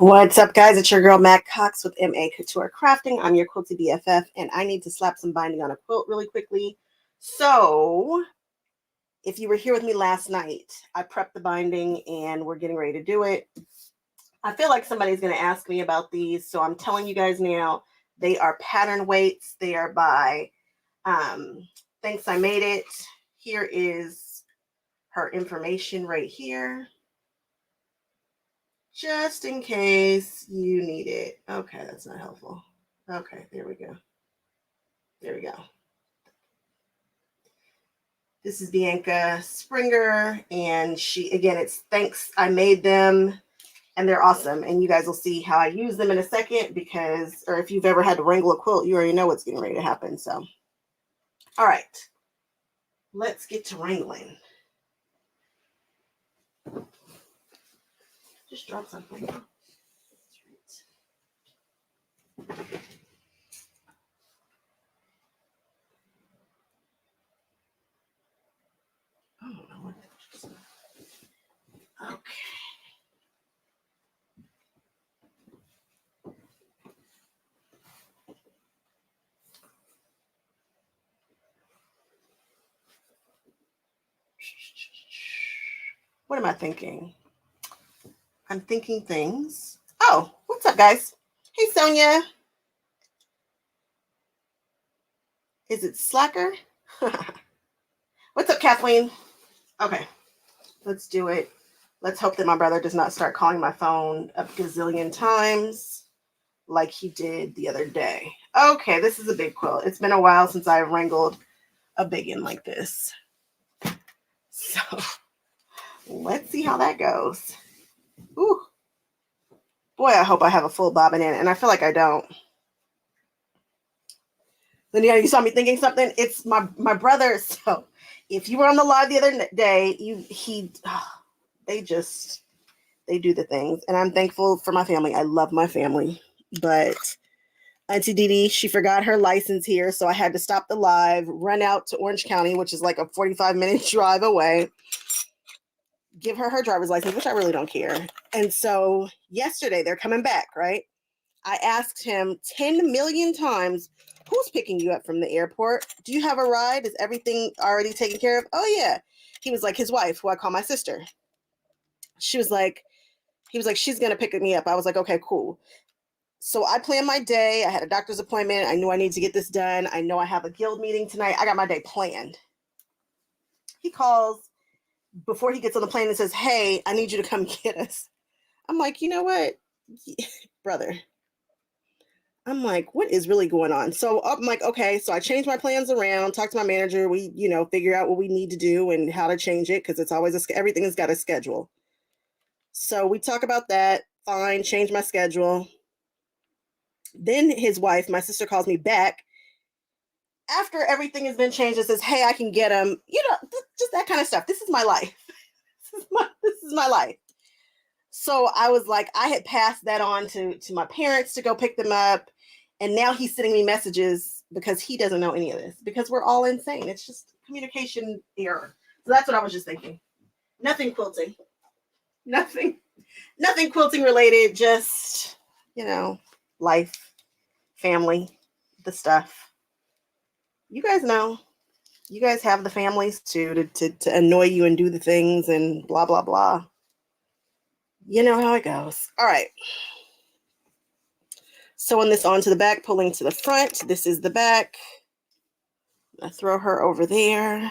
What's up, guys? It's your girl, Mac Cox with MA Couture Crafting. I'm your quilty BFF, and I need to slap some binding on a quilt really quickly. So, if you were here with me last night, I prepped the binding, and we're getting ready to do it. I feel like somebody's going to ask me about these, so I'm telling you guys now, they are pattern weights. They are by Thanks I Made It. Here is her information right here. Just in case you need it. Okay, that's not helpful. Okay, there we go. There we go. This is Bianca Springer, and it's Thanks I Made Them, and they're awesome. And you guys will see how I use them in a second or if you've ever had to wrangle a quilt, you already know what's getting ready to happen. So, all right, let's get to wrangling. Just drop something. I don't know what that just said. Okay. What am I thinking? I'm thinking things. Oh, what's up, guys? Hey, Sonia. Is it Slacker? What's up, Kathleen? Okay, let's do it. Let's hope that my brother does not start calling my phone a gazillion times like he did the other day. Okay, this is a big quilt. It's been a while since I've wrangled a big one like this. So let's see how that goes. Ooh. Boy, I hope I have a full bobbin in, and I feel like I don't. Then you saw me thinking something. It's my brother. So if you were on the live the other day, they do the things, and I'm thankful for my family. I love my family, but Auntie Didi, she forgot her license here, so I had to stop the live, run out to Orange County, which is like a 45-minute drive away, give her driver's license, which I really don't care. And so yesterday, they're coming back, right? I asked him 10 million times, who's picking you up from the airport? Do you have a ride? Is everything already taken care of? Oh, yeah. He was like, his wife, who I call my sister. He was like, she's going to pick me up. I was like, okay, cool. So I planned my day. I had a doctor's appointment. I knew I need to get this done. I know I have a guild meeting tonight. I got my day planned. He calls before he gets on the plane and says, hey, I need you to come get us. I'm like, you know what, brother? I'm like, what is really going on? So I'm like, okay, so I changed my plans around, talked to my manager. We, figure out what we need to do and how to change it, because it's always everything has got a schedule. So we talk about that. Fine, change my schedule. Then his wife, my sister, calls me back after everything has been changed and says, hey, I can get him. Just that kind of stuff. This is my life. This is my life. So I was like, I had passed that on to my parents to go pick them up. And now he's sending me messages because he doesn't know any of this, because we're all insane. It's just communication error. So that's what I was just thinking. Nothing quilting. Nothing quilting related. Just, life, family, the stuff. You guys know. You guys have the families too to annoy you and do the things and blah, blah, blah. You know how it goes. All right. Sewing this onto the back, pulling to the front. This is the back. I throw her over there.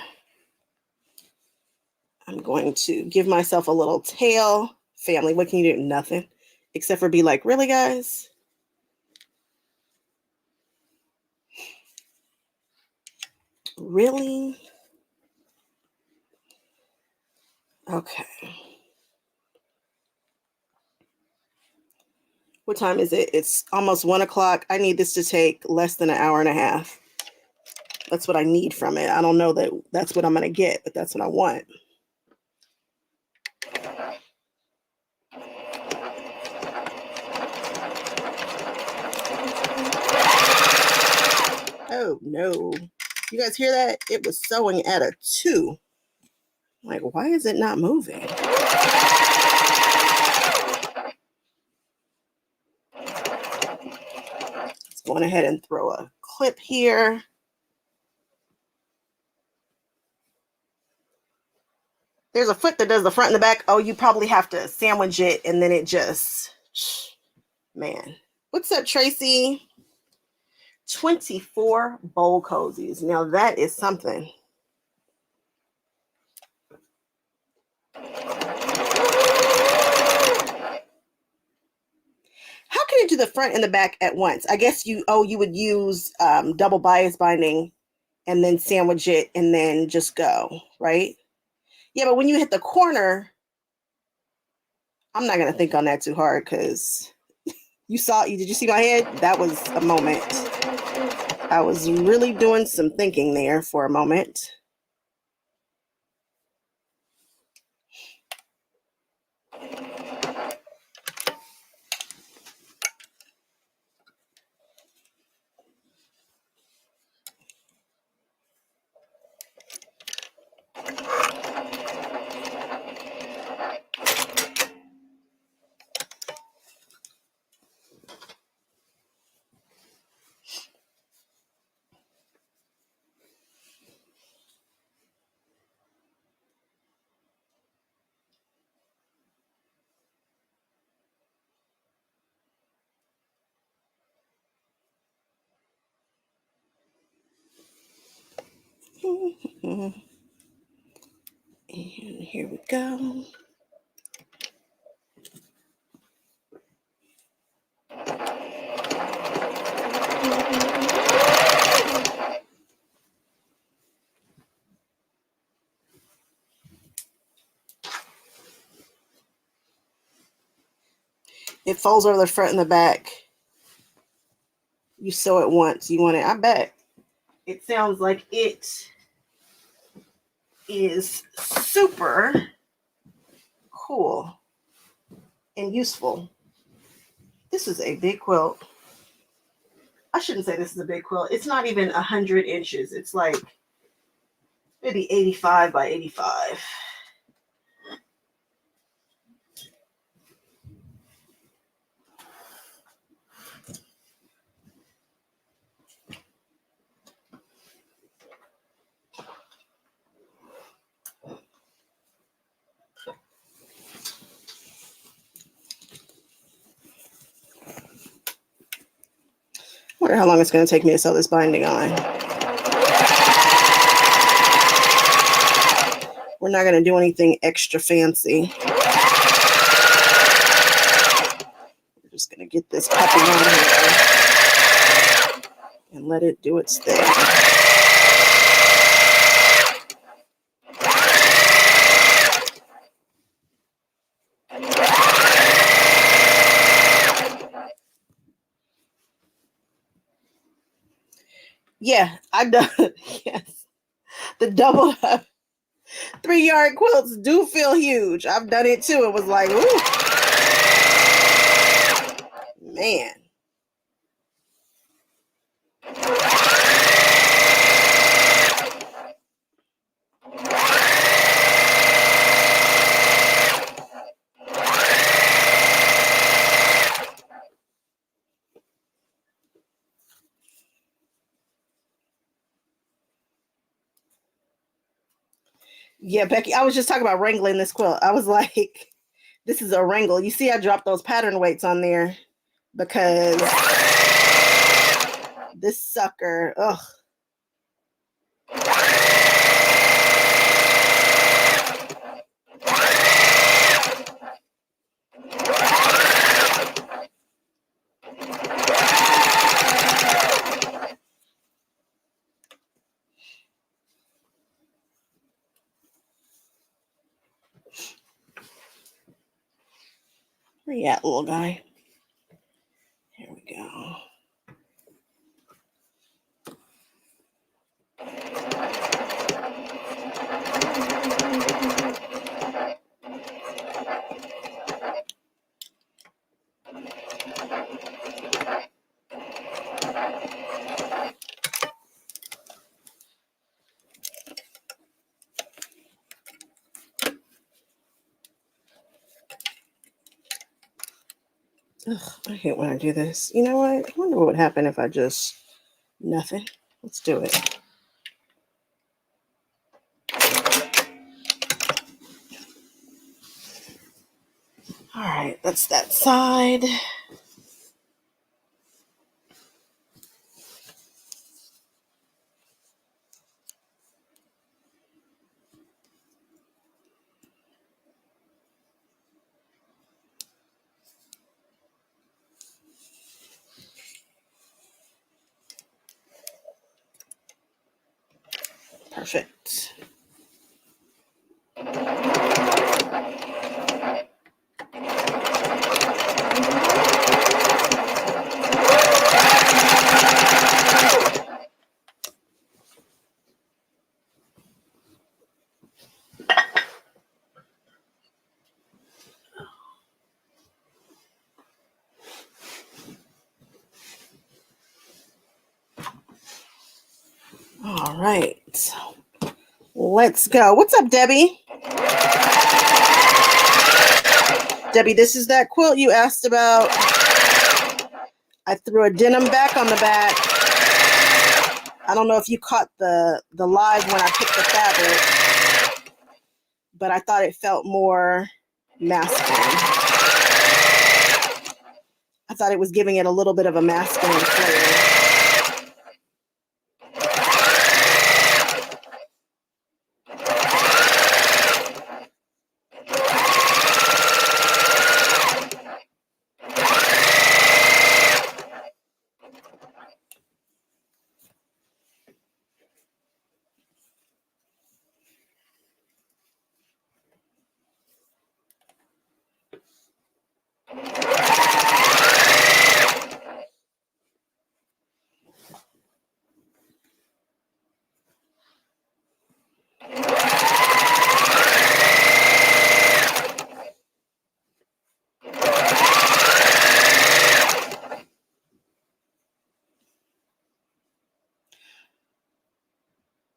I'm going to give myself a little tail. Family, what can you do? Nothing. Except for be like, really, guys? Really? Okay. What time is it? It's almost 1 o'clock. I need this to take less than an hour and a half. That's what I need from it. I don't know that that's what I'm going to get, but that's what I want. Oh, no. You guys hear that? It was sewing at a 2. I'm like, why is it not moving? went ahead and throw a clip here. There's a foot that does the front and the back. Oh, you probably have to sandwich it and then it just, man. What's up, Tracy? 24 bowl cozies. Now that is something. How can it do the front and the back at once? I guess you would use double bias binding and then sandwich it and then just go, right? Yeah, but when you hit the corner, I'm not going to think on that too hard because did you see my head? That was a moment. I was really doing some thinking there for a moment. And here we go. It folds over the front and the back. You sew it once. You want it, I bet. It sounds like it is super cool and useful. This is a big quilt. I shouldn't say this is a big quilt. It's not even 100 inches. It's like maybe 85 by 85. I wonder how long it's going to take me to sew this binding on. We're not going to do anything extra fancy. We're just going to get this puppy on here and let it do its thing. Yeah, I've done. Yes, the double up 3-yard quilts do feel huge. I've done it too. It was like, ooh, man. Yeah, Becky, I was just talking about wrangling this quilt. I was like, this is a wrangle. You see, I dropped those pattern weights on there because this sucker, ugh. Where you at, little guy? Here we go. Ugh, I hate when I do this. You know what? I wonder what would happen if I just nothing. Let's do it. All right, that's that side. Perfect. All right. Let's go. What's up, Debbie? Debbie, this is that quilt you asked about. I threw a denim back on the back. I don't know if you caught the live when I picked the fabric, but I thought it felt more masculine. I thought it was giving it a little bit of a masculine flavor.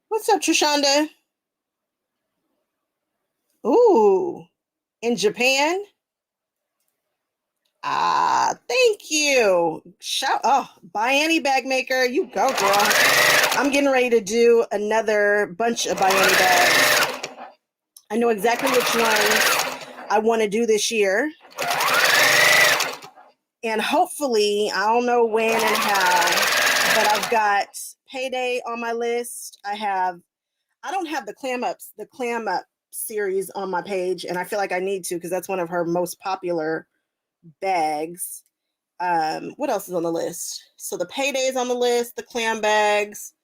What's up, Trishanda? Ooh, in Japan? Ah, thank you. Biani bag maker, you go, girl. I'm getting ready to do another bunch of Biani bags. I know exactly which ones I want to do this year. And hopefully, I don't know when and how, but I've got Payday on my list. I don't have the clam up series on my page, and I feel like I need to because that's one of her most popular bags. What else is on the list? So the Payday is on the list, the clam bags,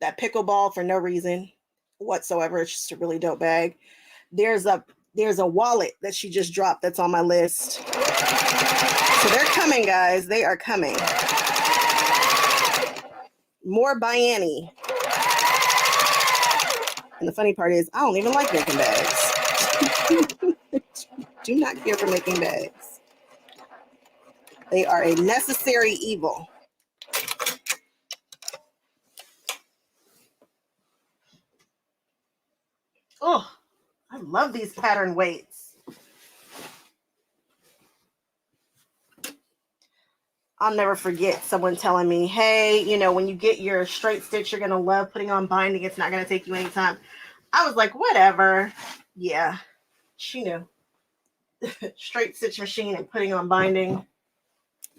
that pickleball for no reason whatsoever. It's just a really dope bag. There's a wallet that she just dropped that's on my list. So they're coming, guys. They are coming. More Biani. And the funny part is, I don't even like making bags. Do not care for making bags. They are a necessary evil. Oh, I love these pattern weights. I'll never forget someone telling me, hey, when you get your straight stitch, you're going to love putting on binding. It's not going to take you any time. I was like, whatever. Yeah, she knew. Straight stitch machine and putting on binding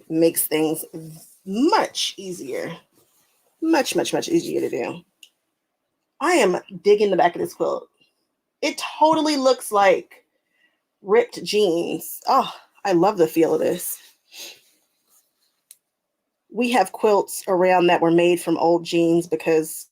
makes things much easier. Much, much, much easier to do. I am digging the back of this quilt. It totally looks like ripped jeans. Oh, I love the feel of this. We have quilts around that were made from old jeans because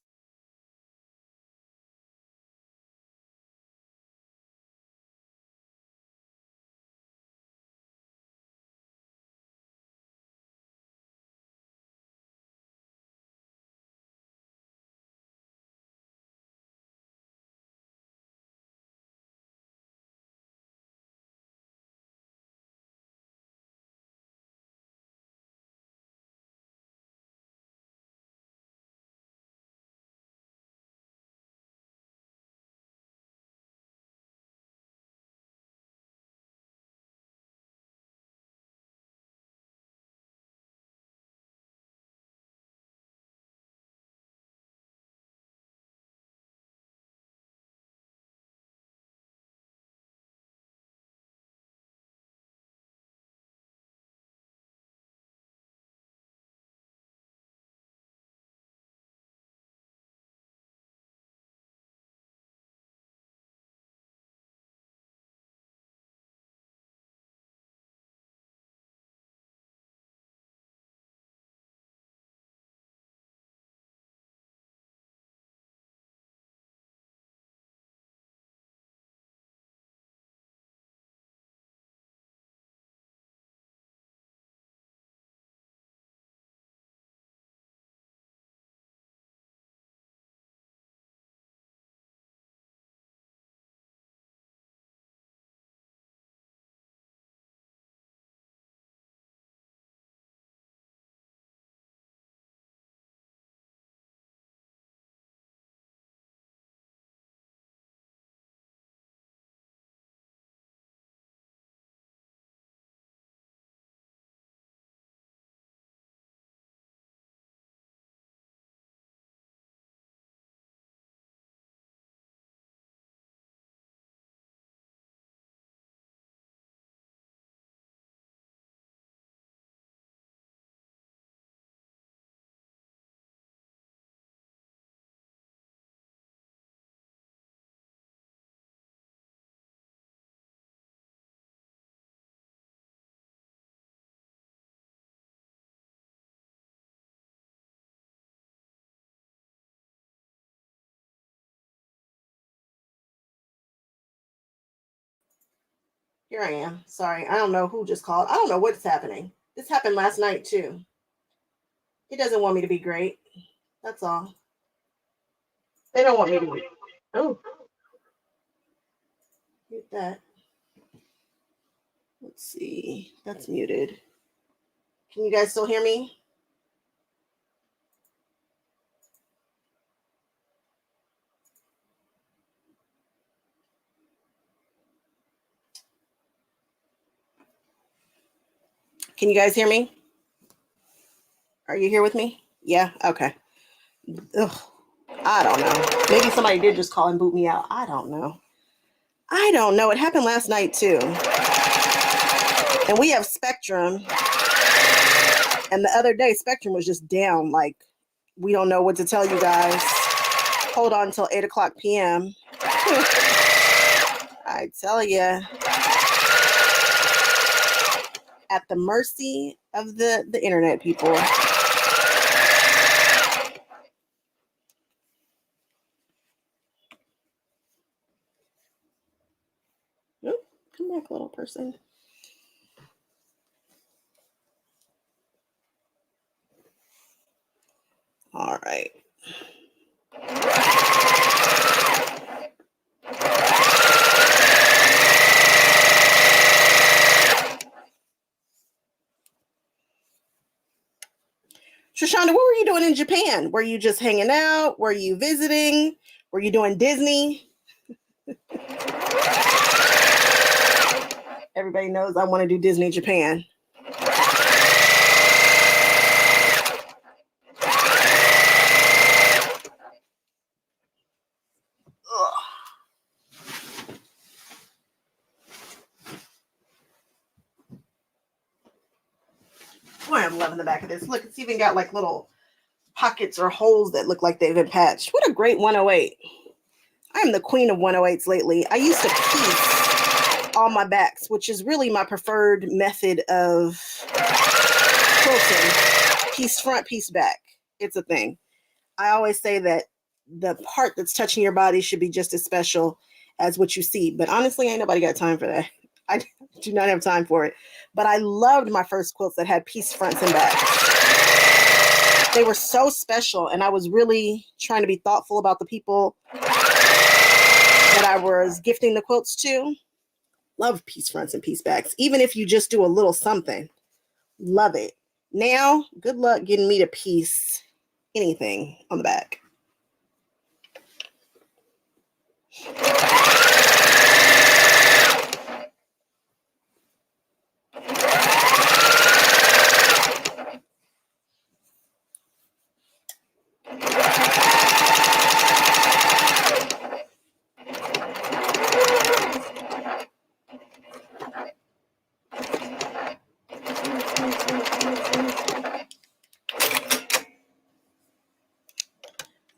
Here I am. Sorry. I don't know who just called. I don't know what's happening. This happened last night too. It doesn't want me to be great. That's all. They don't want me to be. Oh, mute that. Let's see. That's muted. Can you guys still hear me? Can you guys hear me? Are you here with me? Yeah? Okay. Ugh. I don't know. Maybe somebody did just call and boot me out. I don't know. It happened last night too. And we have Spectrum. And the other day, Spectrum was just down. Like, we don't know what to tell you guys. Hold on until 8 o'clock p.m. I tell you. At the mercy of the internet people. Oop, come back, little person. All right. Shoshonda, what were you doing in Japan? Were you just hanging out? Were you visiting? Were you doing Disney? Everybody knows I want to do Disney Japan. Boy, I'm loving the back of this. Look, it's even got like little pockets or holes that look like they've been patched. What a great 108. I am the queen of 108s lately. I used to piece all my backs, which is really my preferred method of quilting. Piece front, piece back. It's a thing. I always say that the part that's touching your body should be just as special as what you see. But honestly, ain't nobody got time for that. I do not have time for it. But I loved my first quilts that had piece fronts and backs. They were so special, and I was really trying to be thoughtful about the people that I was gifting the quilts to. Love piece fronts and piece backs. Even if you just do a little something. Love it. Now, good luck getting me to piece anything on the back.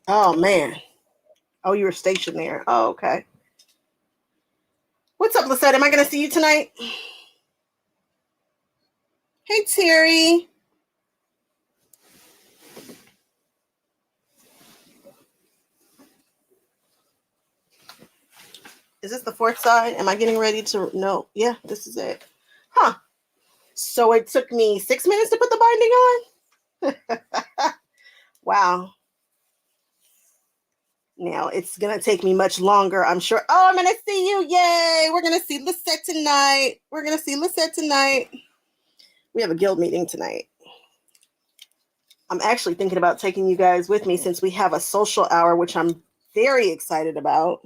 Oh, man. Oh, you were stationed there. Oh, okay. What's up, Lisette? Am I going to see you tonight? Hey, Terry. Is this the fourth side? Am I getting ready to? No. Yeah, this is it. Huh. So it took me 6 minutes to put the binding on? Wow. Now it's going to take me much longer, I'm sure. Oh, I'm going to see you. Yay. We're going to see Lisette tonight. We have a guild meeting tonight. I'm actually thinking about taking you guys with me since we have a social hour, which I'm very excited about.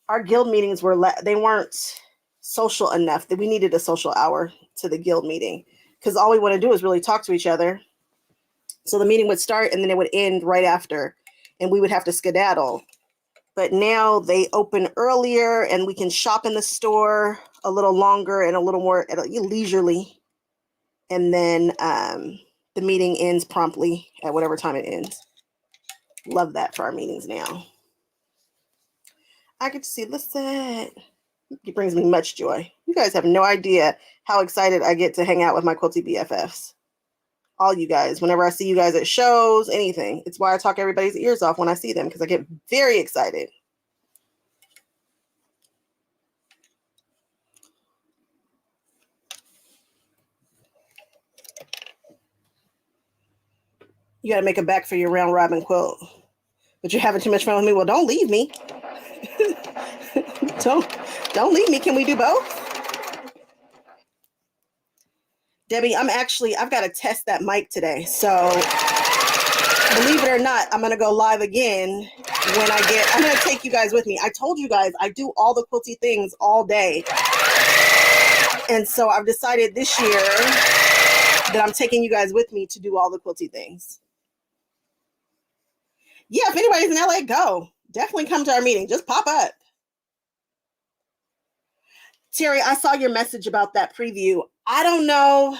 Our guild meetings they weren't social enough that we needed a social hour to the guild meeting because all we want to do is really talk to each other. So the meeting would start and then it would end right after and we would have to skedaddle. But now they open earlier and we can shop in the store a little longer and a little more leisurely. And then the meeting ends promptly at whatever time it ends. Love that for our meetings now. I get to see Lisette. It brings me much joy. You guys have no idea how excited I get to hang out with my quilty BFFs. All you guys, whenever I see you guys at shows, anything. It's why I talk everybody's ears off when I see them because I get very excited. You got to make a back for your round robin quilt. But you're having too much fun with me. Well, don't leave me. don't leave me. Can we do both? Debbie, I've got to test that mic today. So believe it or not, I'm going to go live again I'm going to take you guys with me. I told you guys I do all the quilty things all day. And so I've decided this year that I'm taking you guys with me to do all the quilty things. Yeah, if anybody's in LA, go. Definitely come to our meeting. Just pop up. Terry, I saw your message about that preview. I don't know.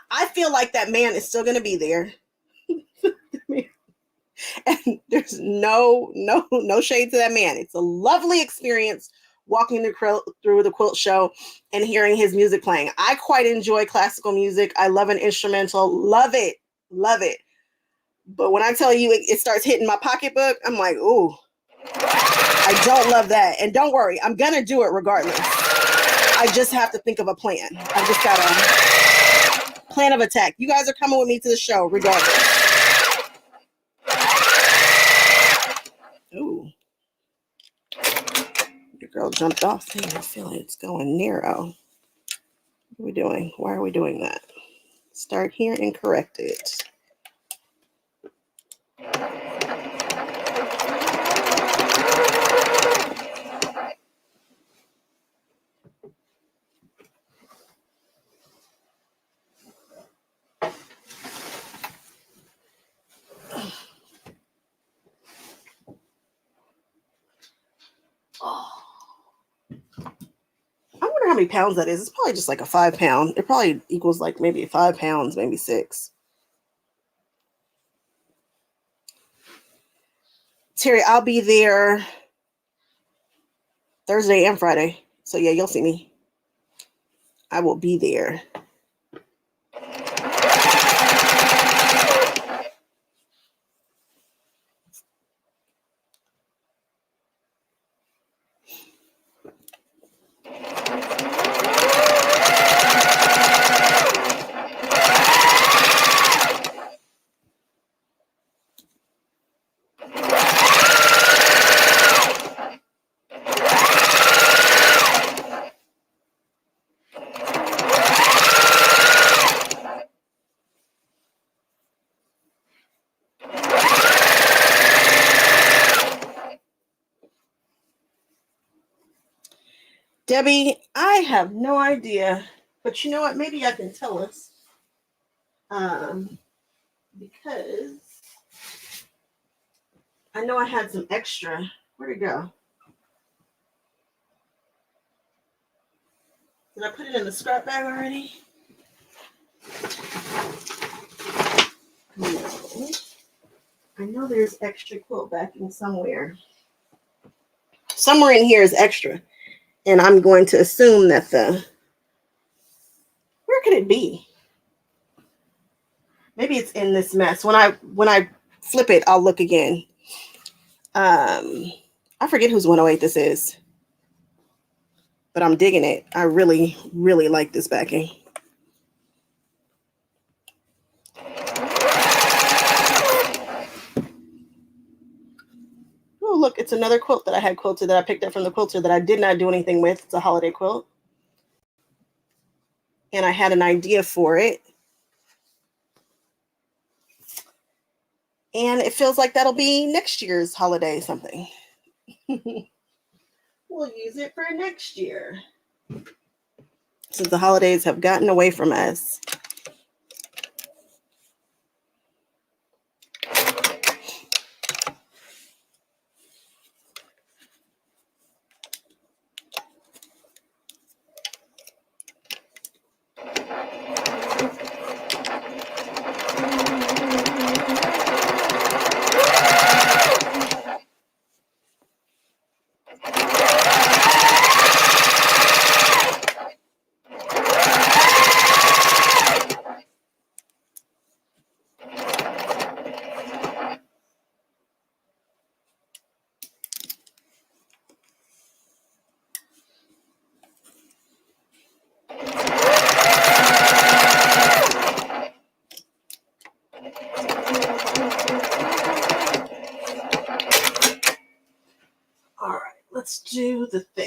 I feel like that man is still going to be there. And there's no shade to that man. It's a lovely experience walking through the quilt show and hearing his music playing. I quite enjoy classical music. I love an instrumental. Love it. Love it. But when I tell you it starts hitting my pocketbook, I'm like, ooh, I don't love that. And don't worry, I'm going to do it regardless. I just have to think of a plan. I've just got a plan of attack. You guys are coming with me to the show regardless. Ooh. Your girl jumped off thing. I feel like it's going narrow. What are we doing? Why are we doing that? Start here and correct it. I wonder how many pounds that is. It's probably just like a 5 pound. It probably equals like maybe 5 pounds, maybe 6. Terry, I'll be there Thursday and Friday. So yeah, you'll see me. I will be there. Debbie, I have no idea, but you know what? Maybe I can tell us. Because I know I had some extra. Where'd it go? Did I put it in the scrap bag already? No. I know there's extra quilt backing somewhere. Somewhere in here is extra. And I'm going to assume that where could it be? Maybe it's in this mess. When I flip it, I'll look again. I forget whose 108 this is. But I'm digging it. I really, really like this backing. Oh, look, it's another quilt that I had quilted that I picked up from the quilter that I did not do anything with. It's a holiday quilt. And I had an idea for it. And it feels like that'll be next year's holiday something. We'll use it for next year. Since the holidays have gotten away from us.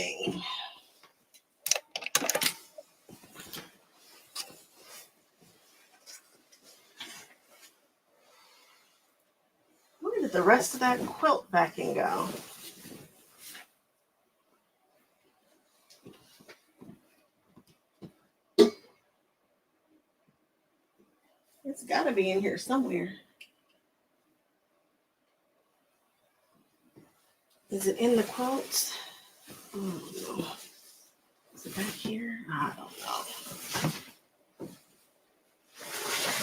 thing. Where did the rest of that quilt backing go? It's got to be in here somewhere. Is it in the quilt? Oh, no. Is it back here? I don't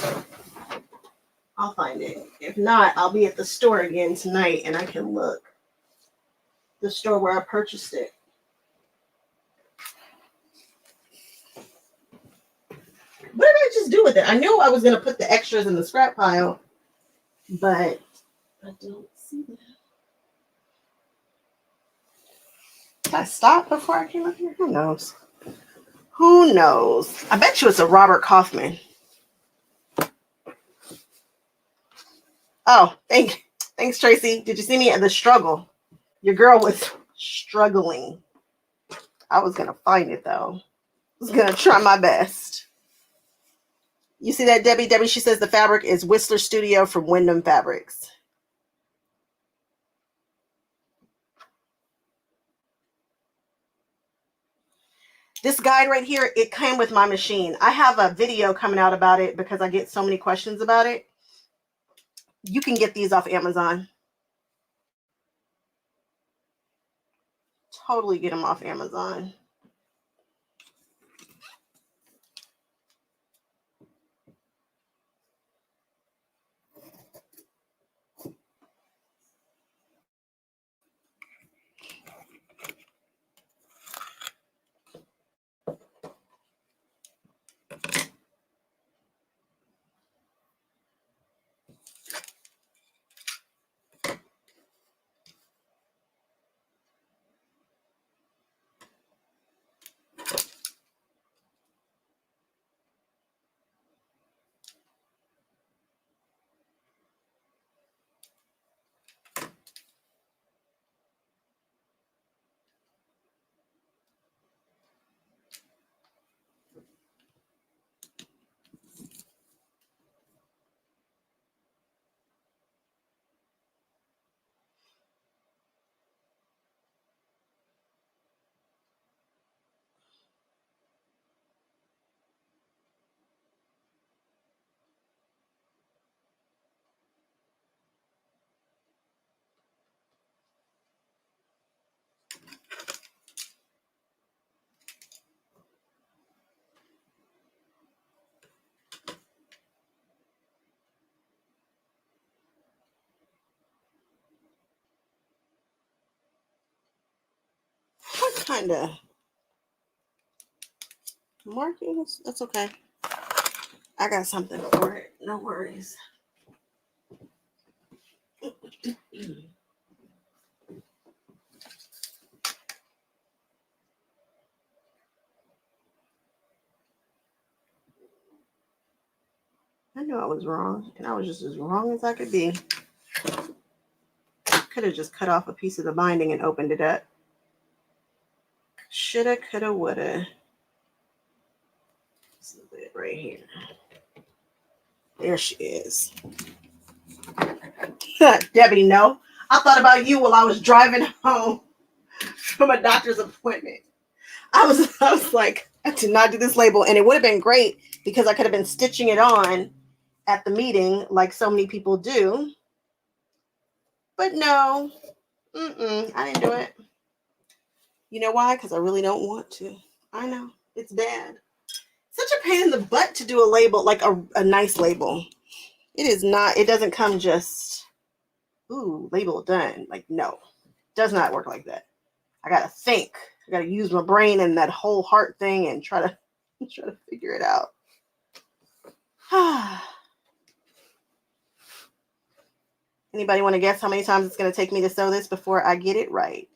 know. I'll find it. If not, I'll be at the store again tonight and I can look. The store where I purchased it. What did I just do with it? I knew I was going to put the extras in the scrap pile, but I don't see that. Did I stop before I came up here? Who knows? Who knows? I bet you it's a Robert Kaufman. Oh, thanks, Tracy. Did you see me at the struggle? Your girl was struggling. I was going to find it, though. I was going to try my best. You see that, Debbie? Debbie, she says the fabric is Whistler Studio from Wyndham Fabrics. This guide right here, it came with my machine. I have a video coming out about it because I get so many questions about it. You can get these off Amazon. Totally get them off Amazon. What kind of markings? That's okay. I got something for it. No worries. I knew I was wrong, and I was just as wrong as I could be. Could have just cut off a piece of the binding and opened it up. Shoulda, coulda, woulda. This is it right here. There she is. Debbie, no. I thought about you while I was driving home from a doctor's appointment. I was like, I did not do this label, and it would have been great because I could have been stitching it on at the meeting like so many people do. But no, I didn't do it. You know why? Because I really don't want to. I know. It's bad. Such a pain in the butt to do a label, like a nice label. It is not. It doesn't come just, ooh, label done. Like, no. Does not work like that. I got to think. I got to use my brain and that whole heart thing and try to figure it out. Anybody want to guess how many times it's going to take me to sew this before I get it right?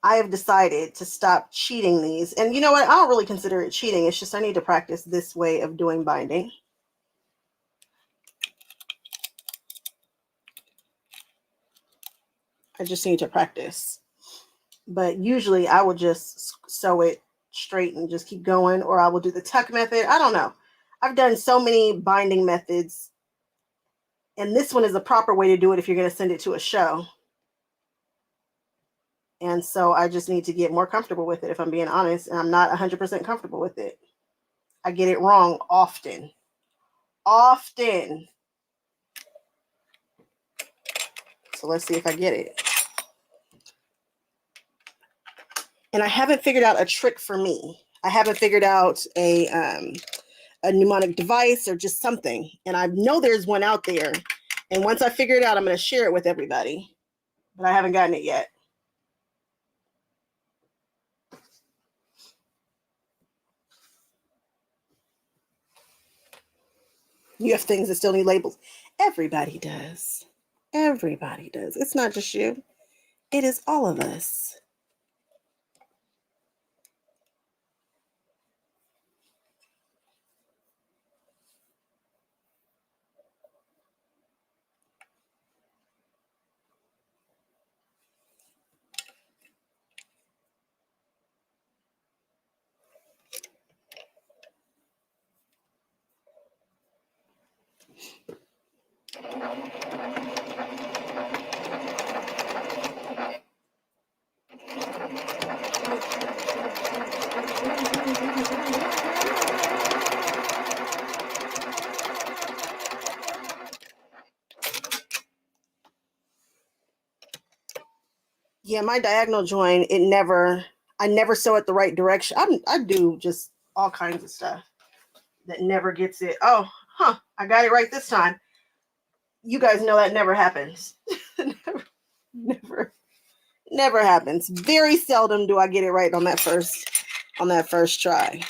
I have decided to stop cheating these. And you know what? I don't really consider it cheating. It's just I need to practice this way of doing binding. I just need to practice. But usually I will just sew it straight and just keep going, or I will do the tuck method. I don't know. I've done so many binding methods, and this one is the proper way to do it if you're going to send it to a show. And so I just need to get more comfortable with it, if I'm being honest, and I'm not 100% comfortable with it. I get it wrong often. Often. So let's see if I get it. And I haven't figured out a trick for me. I haven't figured out a mnemonic device or just something. And I know there's one out there. And once I figure it out, I'm going to share it with everybody. But I haven't gotten it yet. You have things that still need labels. Everybody does. Everybody does. It's not just you. It is all of us. Yeah, my diagonal join, I never sew it the right direction. I do just all kinds of stuff that never gets it. Oh, I got it right this time. You guys know that never happens. never happens. Very seldom do I get it right on that first try.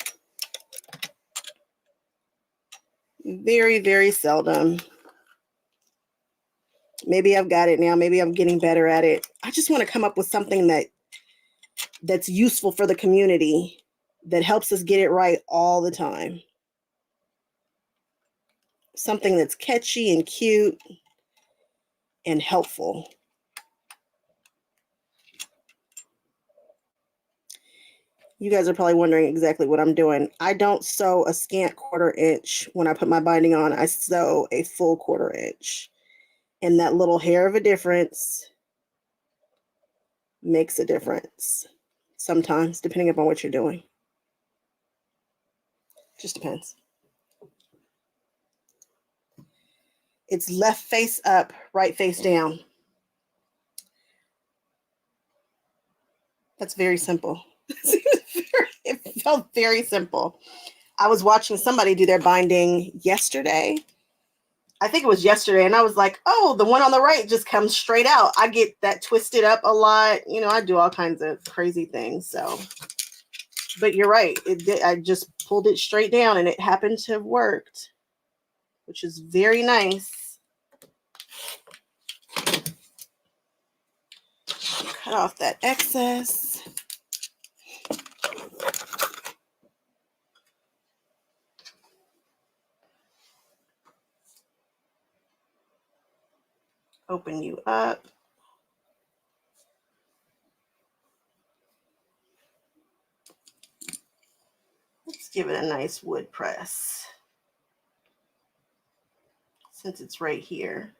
Very, very seldom. Maybe I've got it now. Maybe I'm getting better at it. I just want to come up with something that's useful for the community, that helps us get it right all the time. Something that's catchy and cute and helpful. You guys are probably wondering exactly what I'm doing. I don't sew a scant 1/4 inch when I put my binding on. I sew a full 1/4 inch. And that little hair of a difference makes a difference sometimes, depending upon what you're doing. Just depends. It's left face up, right face down. That's very simple. It felt very simple. I was watching somebody do their binding yesterday. I think it was yesterday. And I was like, oh, the one on the right just comes straight out. I get that twisted up a lot. You know, I do all kinds of crazy things. So, but you're right. I just pulled it straight down and it happened to have worked, which is very nice. Cut off that excess. Open you up. Let's give it a nice wood press, since it's right here.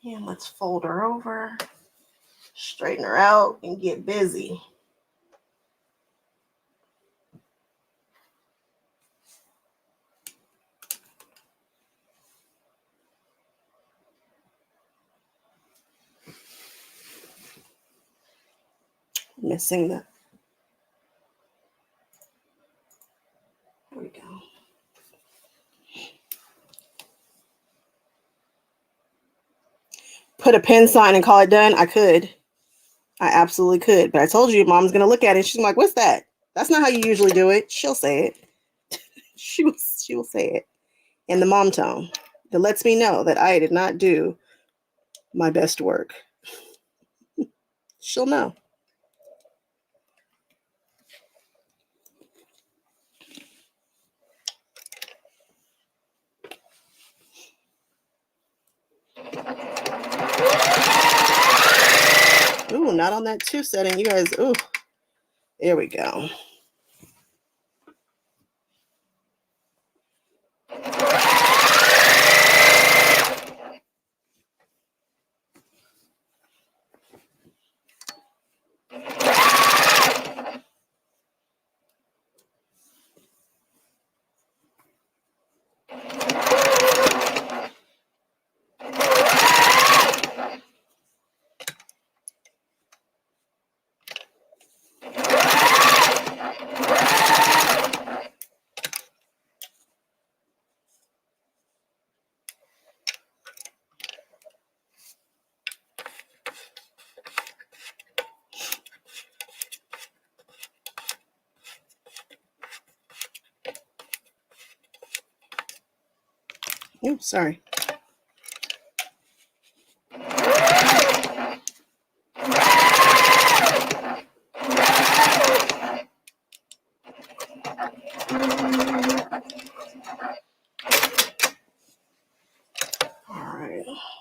And let's fold her over, straighten her out, and get busy. Missing the, there we go. Put a pin sign and call it done. I could. I absolutely could. But I told you, Mom's going to look at it. She's like, what's that? That's not how you usually do it. She'll say it. she will say it in the mom tone that lets me know that I did not do my best work. She'll know. not on that 2 setting. You guys, ooh, there we go. Oops, sorry.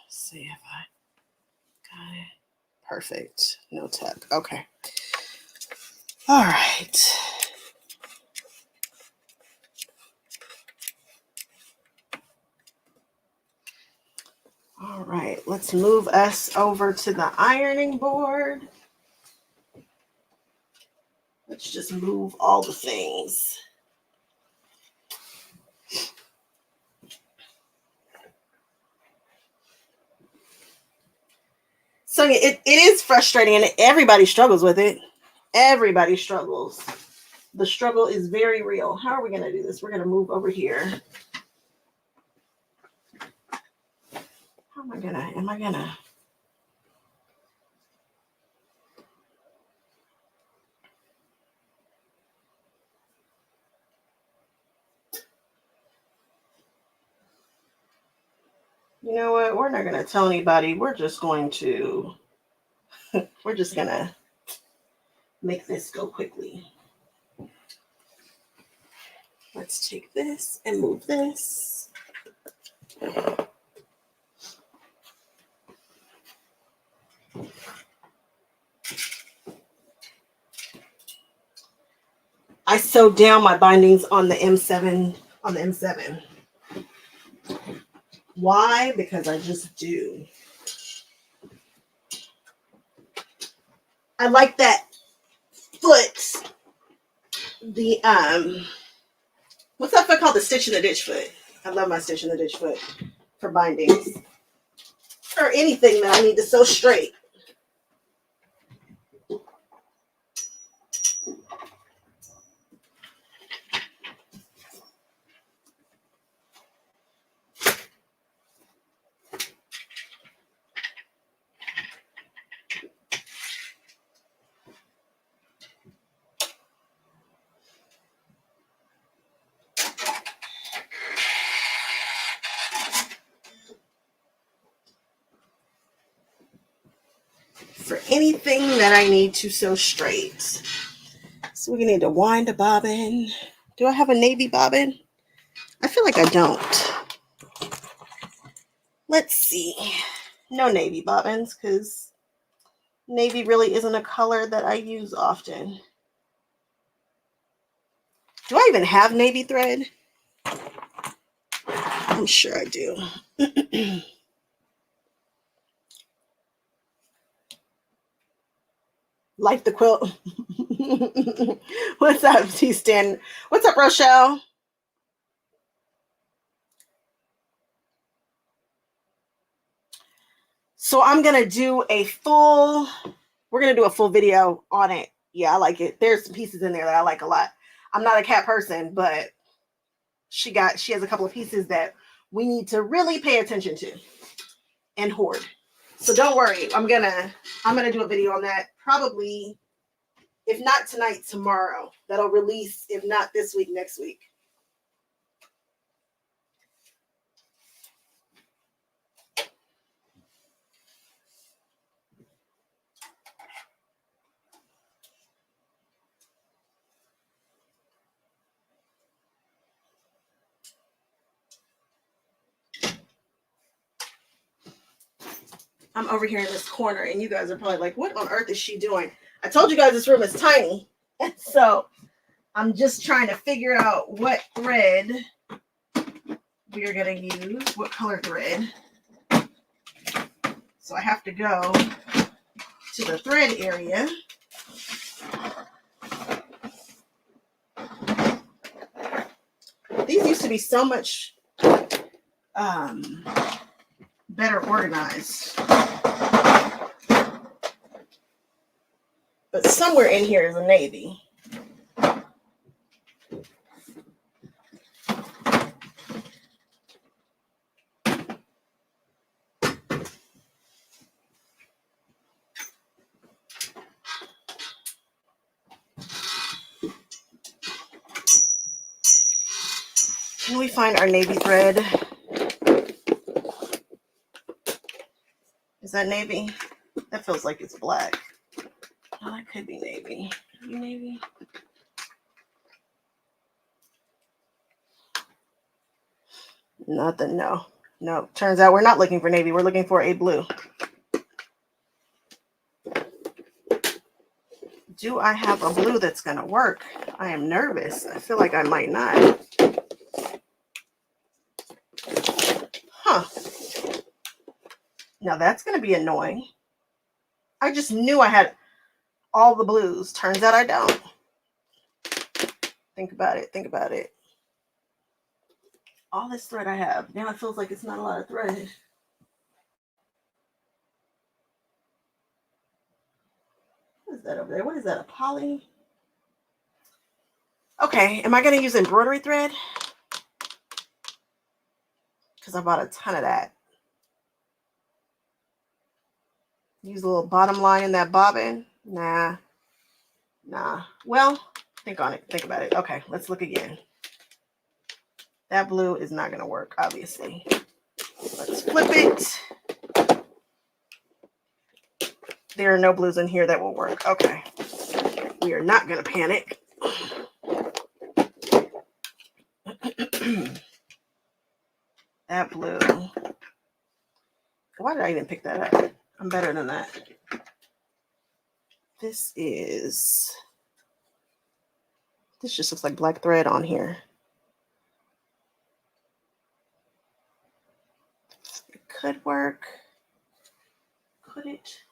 See if I got it. Perfect. No tuck. Okay. All right. All right. Let's move us over to the ironing board. Let's just move all the things. So it is frustrating, and everybody struggles with it. Everybody struggles. The struggle is very real. How are we going to do this? We're going to move over here. How am I going to? You know what? We're not going to tell anybody. We're just going to make this go quickly. Let's take this and move this. I sewed down my bindings on the M7. Why? Because I just do. I like that foot. The what's that foot called? The stitch in the ditch foot. I love my stitch in the ditch foot for bindings or anything that I need to sew straight. For anything that I need to sew straight. So we need to wind a bobbin. Do I have a navy bobbin? I feel like I don't. Let's see. No navy bobbins, because navy really isn't a color that I use often. Do I even have navy thread? I'm sure I do. Like the quilt. What's up, T-Stan? What's up, Rochelle? So I'm going to do a full video on it. Yeah, I like it. There's some pieces in there that I like a lot. I'm not a cat person, but she has a couple of pieces that we need to really pay attention to and hoard. So don't worry. I'm gonna do a video on that probably, if not tonight, tomorrow. That'll release, if not this week, next week. I'm over here in this corner, and you guys are probably like, what on earth is she doing? I told you guys this room is tiny. So I'm just trying to figure out what thread we are going to use, what color thread. So I have to go to the thread area. These used to be so much better organized. But somewhere in here is a navy. Can we find our navy thread? Is that navy? That feels like it's black. Oh, that could be navy. Could be navy. Nothing, no. No, turns out we're not looking for navy. We're looking for a blue. Do I have a blue that's going to work? I am nervous. I feel like I might not. Huh. Now that's going to be annoying. I just knew I had all the blues. Turns out I don't. Think about it. Think about it. All this thread I have. Now it feels like it's not a lot of thread. What is that over there? What is that? A poly? Okay. Am I going to use embroidery thread? Because I bought a ton of that. Use a little bottom line in that bobbin. Nah. Well, think on it. Think about it. Okay, let's look again. That blue is not going to work, obviously. Let's flip it. There are no blues in here that will work. Okay. We are not going to panic. That blue. Why did I even pick that up? I'm better than that. This just looks like black thread on here. It could work. Could it?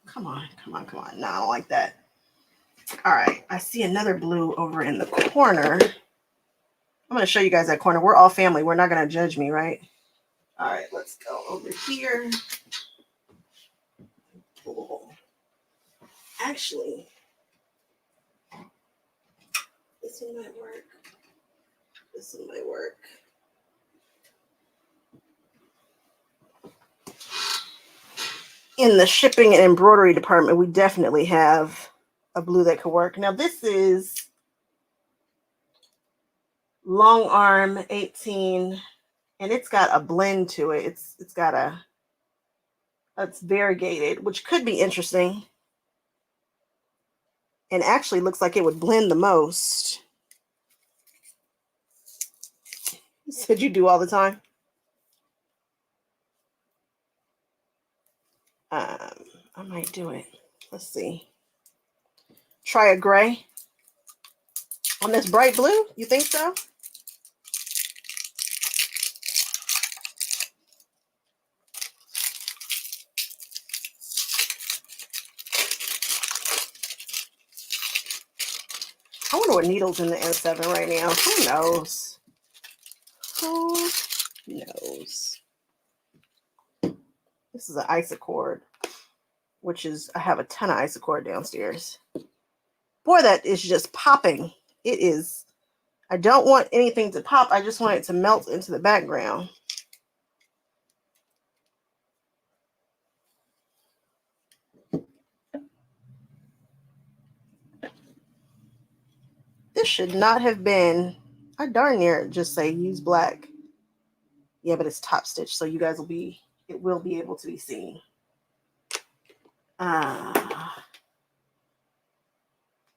Come on. No, I don't like that. All right. I see another blue over in the corner. I'm going to show you guys that corner. We're all family. We're not going to judge me, right? All right. Let's go over here. Oh. Actually, this one might work. This one might work. In the shipping and embroidery department, we definitely have a blue that could work. Now, this is long arm 18, and it's got a blend to it. It's variegated, which could be interesting. And actually looks like it would blend the most. You said you do all the time. I might do it. Let's see. Try a gray on this bright blue. You think so? I wonder what needle's in the N7 right now. Who knows? Who knows? This is an isocord, which is, I have a ton of isocord downstairs. Boy, that is just popping. It is. I don't want anything to pop. I just want it to melt into the background. This should not have been, I darn near just say use black. Yeah, but it's top stitch, so you guys will be, it will be able to be seen.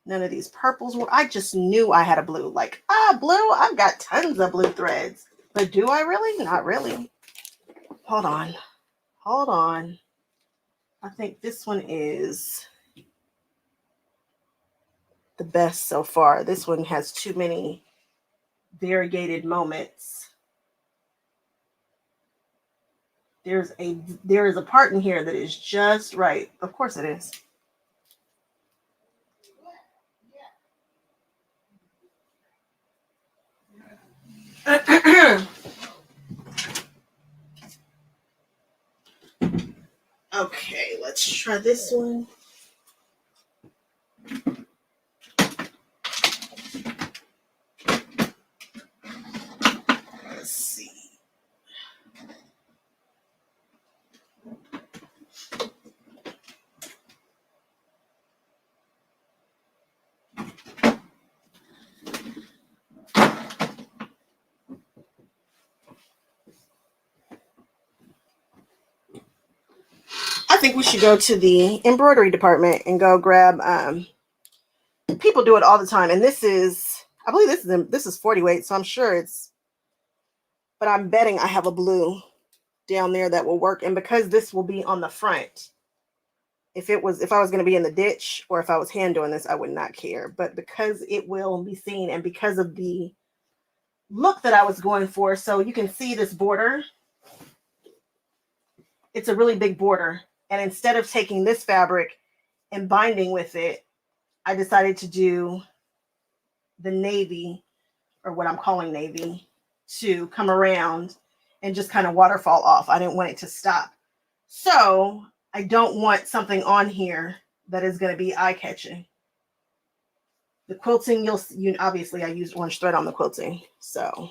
None of these purples were, I just knew I had a blue. Like, blue, I've got tons of blue threads. But do I really? Not really. hold on. Hold on. I think this one is the best so far. This one has too many variegated moments. There is a part in here that is just right. Of course it is. Okay, let's try this one. Let's see. I think we should go to the embroidery department and go grab. People do it all the time, and this is, I believe this is 40 weight, so I'm sure it's. But I'm betting I have a blue down there that will work, and because this will be on the front, if I was going to be in the ditch or if I was hand doing this, I would not care. But because it will be seen, and because of the look that I was going for, so you can see this border. It's a really big border, and instead of taking this fabric and binding with it, I decided to do the navy, or what I'm calling navy, to come around and just kind of waterfall off. I didn't want it to stop. So I don't want something on here that is going to be eye-catching. The quilting, you obviously I used orange thread on the quilting, so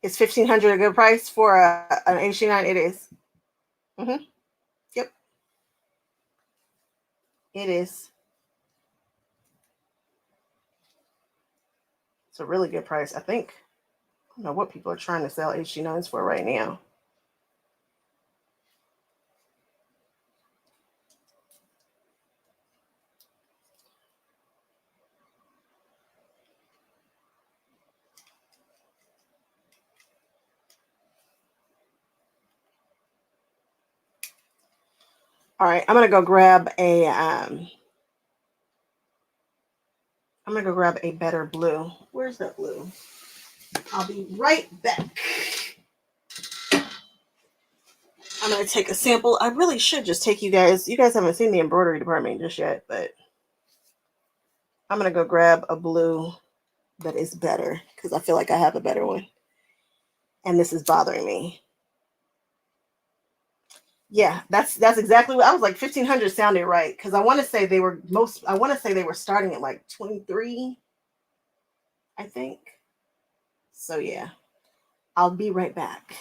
is $1,500 a good price for an H9? It is. Mm-hmm. Yep, it is. It's a really good price, I think. I don't know what people are trying to sell H9s for right now. All right, I'm gonna go grab a better blue. Where's that blue? I'll be right back. I'm gonna take a sample. I really should just take you guys. You guys haven't seen the embroidery department just yet, but I'm gonna go grab a blue that is better because I feel like I have a better one. And this is bothering me. Yeah, that's exactly what I was like. 1,500 sounded right because I want to say they were starting at like 23, I think. So yeah, I'll be right back.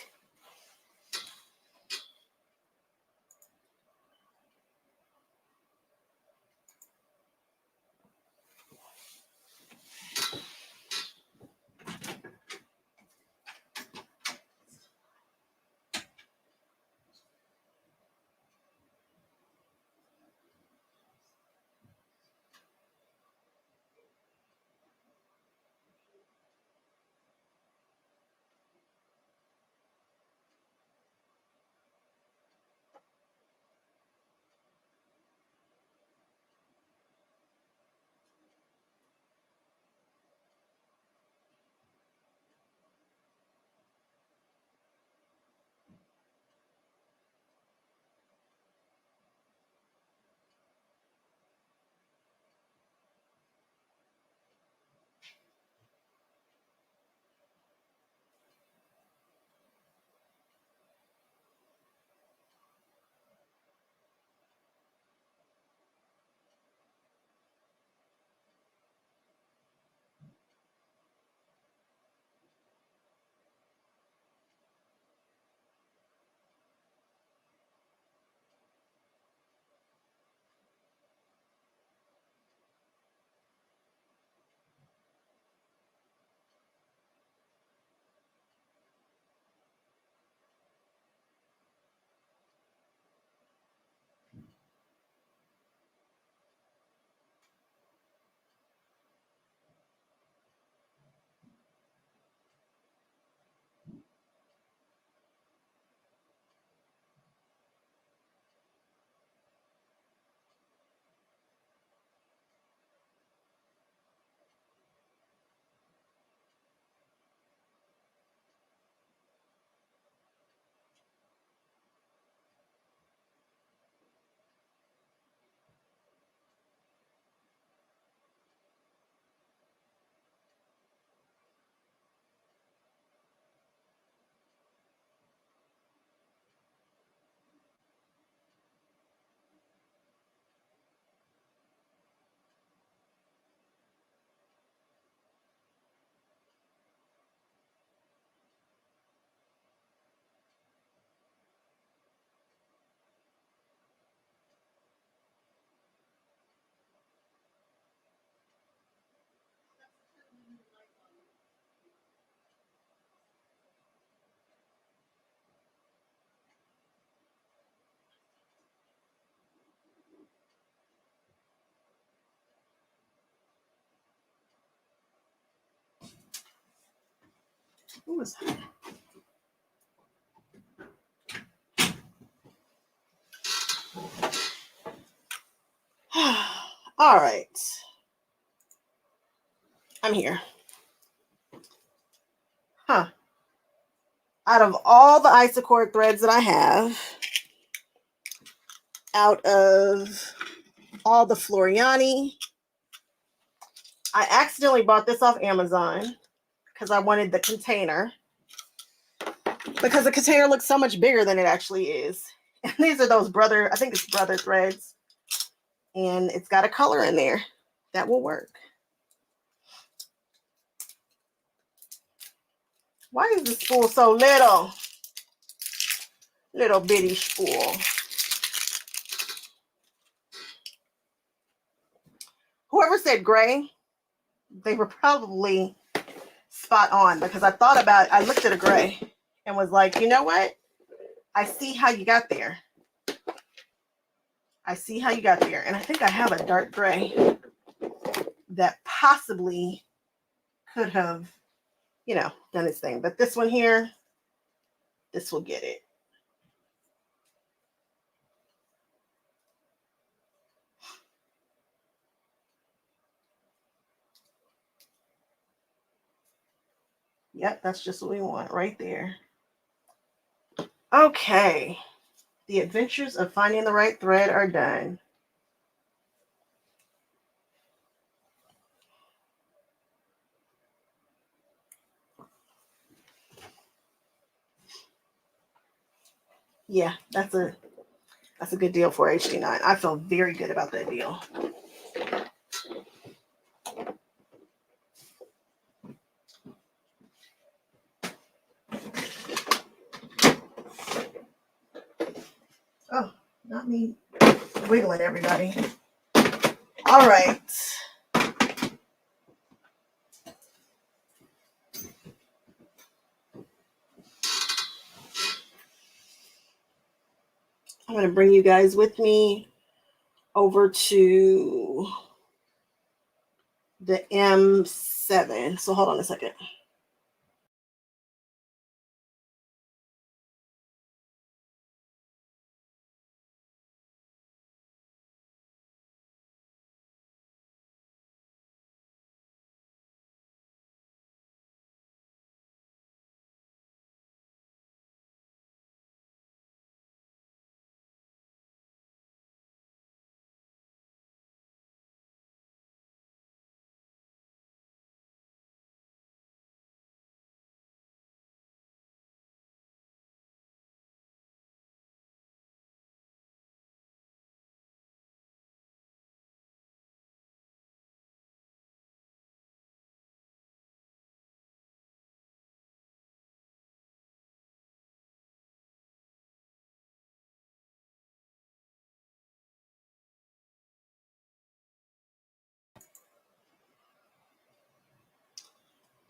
Who was that? All right. I'm here. Huh. Out of all the Isacord threads that I have, out of all the Floriani, I accidentally bought this off Amazon because I wanted the container. Because the container looks so much bigger than it actually is. And these are those brother, I think it's brother threads. And it's got a color in there that will work. Why is the spool so little? Little bitty spool. Whoever said gray, they were probably spot on, because I thought about it. I looked at a gray and was like, you know what? I see how you got there. I see how you got there. And I think I have a dark gray that possibly could have, you know, done its thing. But this one here, this will get it. Yep, that's just what we want right there. Okay. The adventures of finding the right thread are done. Yeah, that's a good deal for HD9. I feel very good about that deal. Oh, not me wiggling everybody. All right. I'm going to bring you guys with me over to the M7. So hold on a second.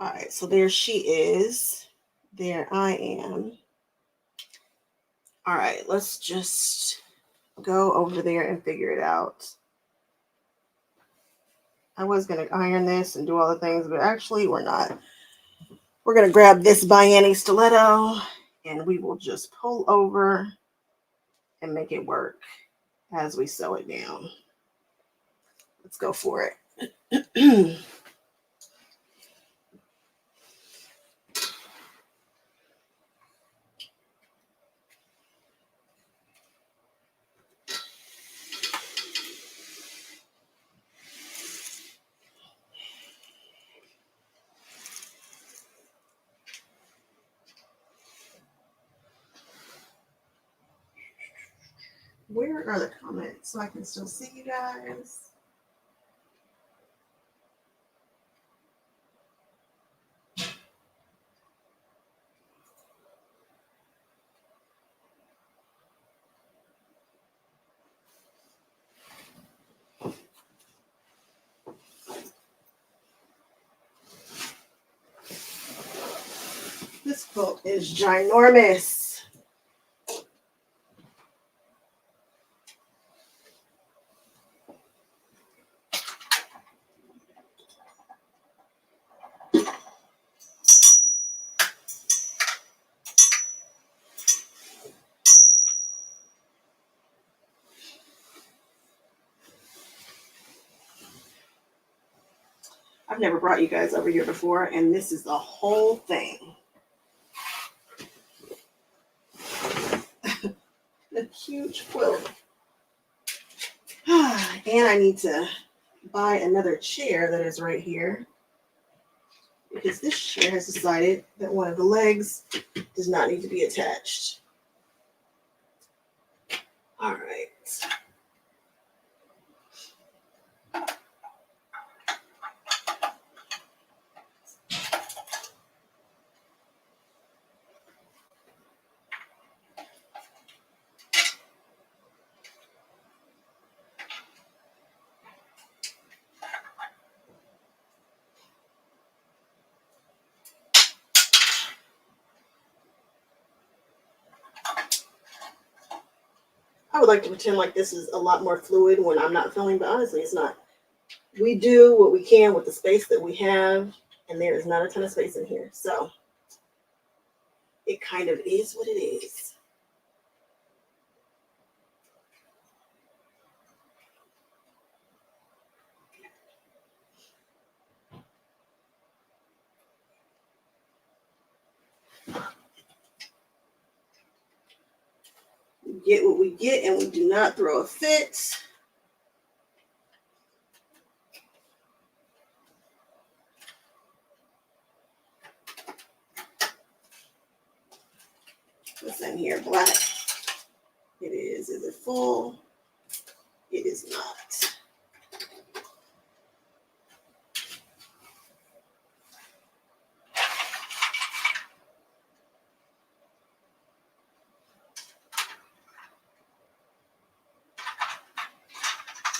All right, so there she is. There I am. All right, let's just go over there and figure it out. I was going to iron this and do all the things, but actually we're not. We're going to grab this Bianni stiletto and we will just pull over and make it work as we sew it down. Let's go for it. Where are the comments so I can still see you guys? This quilt is ginormous. I've never brought you guys over here before, and this is the whole thing. A huge quilt. And I need to buy another chair that is right here, because this chair has decided that one of the legs does not need to be attached. All right. I would like to pretend like this is a lot more fluid when I'm not filming, but honestly, it's not. We do what we can with the space that we have, and there is not a ton of space in here. So it kind of is what it is. We get what we get, and we do not throw a fit. What's in here? Black. It is. Is it full? It is not.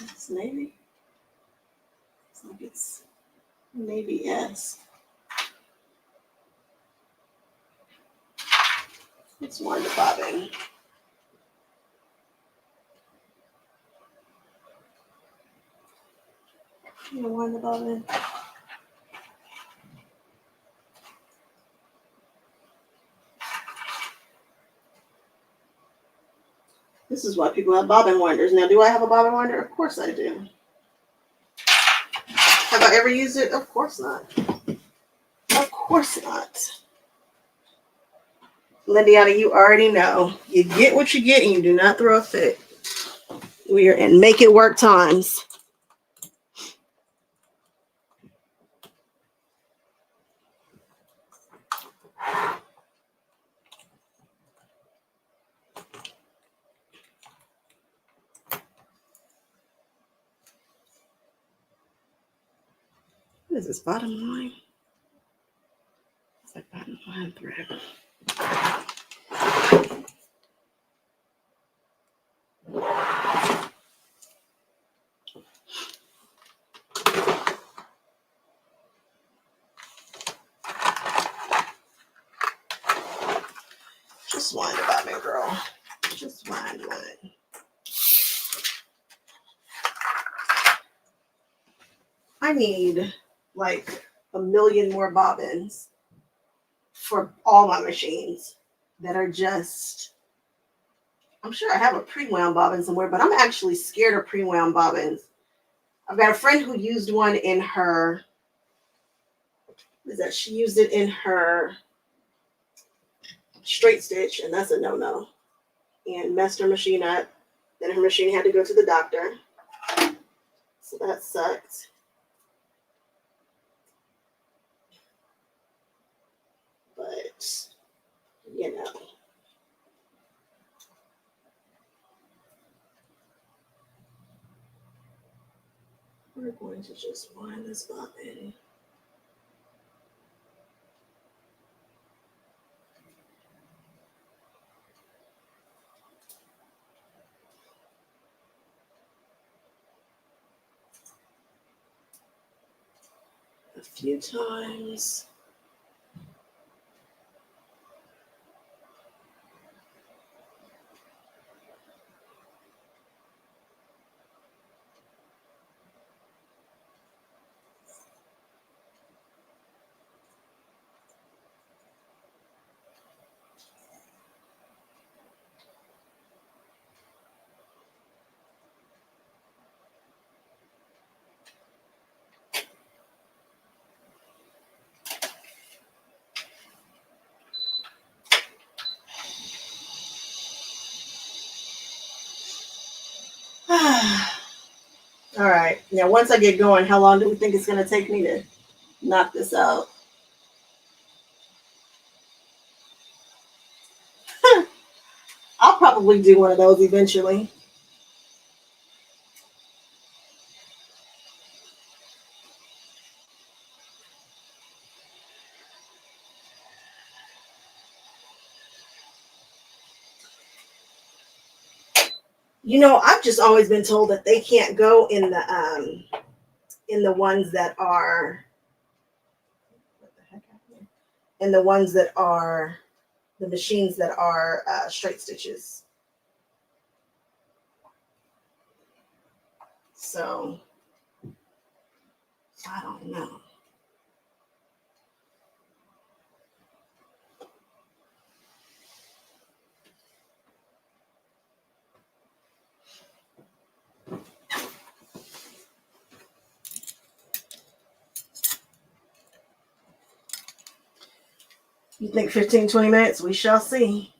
It's navy. It's like it's navy-esque. Let's wind the bobbin. You know, wind the bobbin. This is why people have bobbin winders. Now, do I have a bobbin winder? Of course I do. Have I ever used it? Of course not. Of course not. Lindiana, you already know. You get what you get and you do not throw a fit. We are in make it work times. What is this, bottom line? It's like bottom line thread. Just wind the bobbin, girl. Just wind. I need like a million more bobbins for all my machines that are just, I'm sure I have a pre-wound bobbin somewhere, but I'm actually scared of pre-wound bobbins. I've got a friend who used one in her, what is that? She used it in her straight stitch, and that's a no-no. And messed her machine up. Then her machine had to go to the doctor. So that sucked. But, you know. We're going to just wind this bobbin. A few times. All right. Now, once I get going, how long do we think it's going to take me to knock this out? I'll probably do one of those eventually. You know, I've just always been told that they can't go in the ones that are what the heck happened? In the ones that are the machines that are straight stitches. So I don't know. You think 15, 20 minutes? We shall see.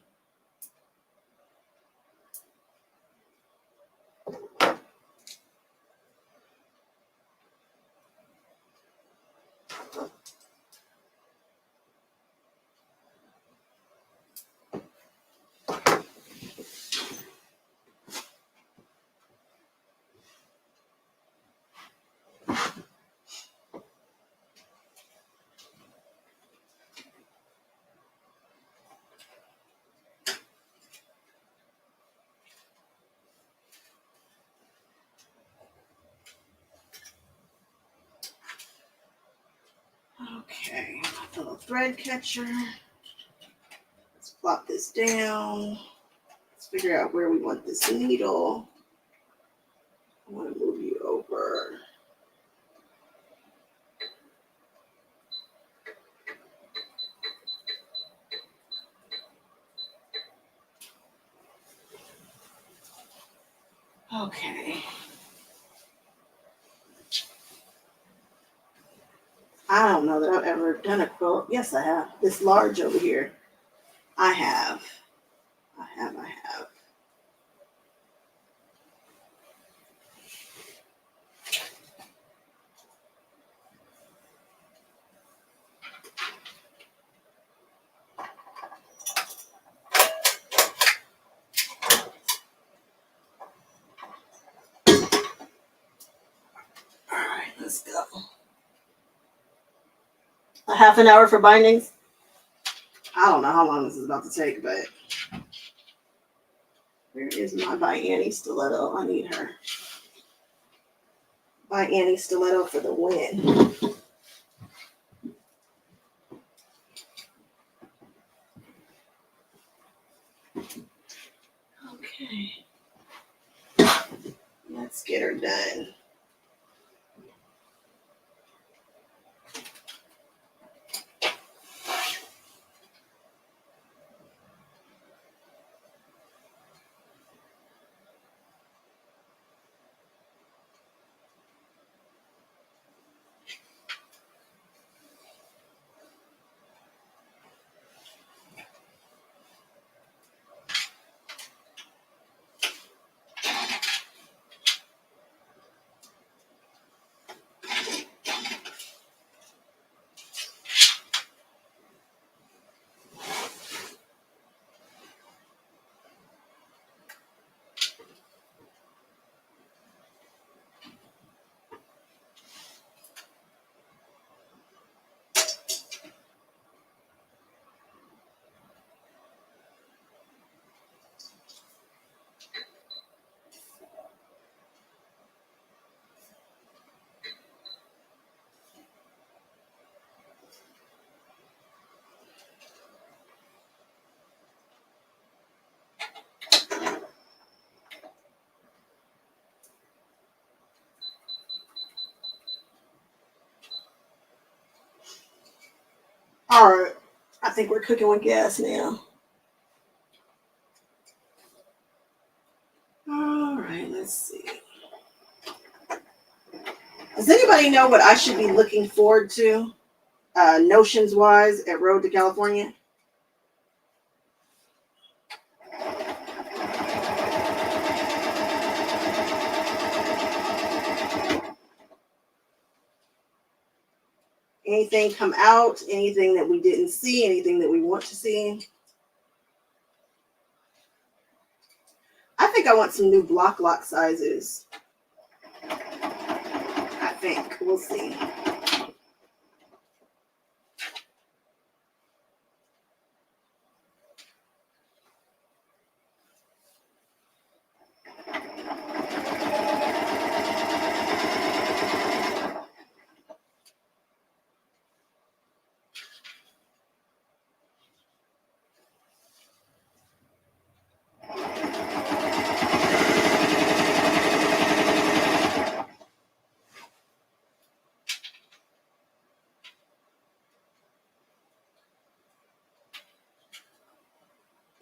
Okay, a little thread catcher. Let's plop this down. Let's figure out where we want this needle. I want to move you over. Okay. I don't know that I've ever done a quilt. Yes, I have. This large over here. I have. I have. All right, let's go. A half an hour for bindings. I don't know how long this is about to take, but where is my by Annie stiletto? I need her. By Annie stiletto for the win. Okay. Let's get her done. All right. I think we're cooking with gas now. All right, let's see. Does anybody know what I should be looking forward to, notions wise, at Road to California? Anything come out, anything that we didn't see, anything that we want to see. I think I want some new block lock sizes. I think. We'll see.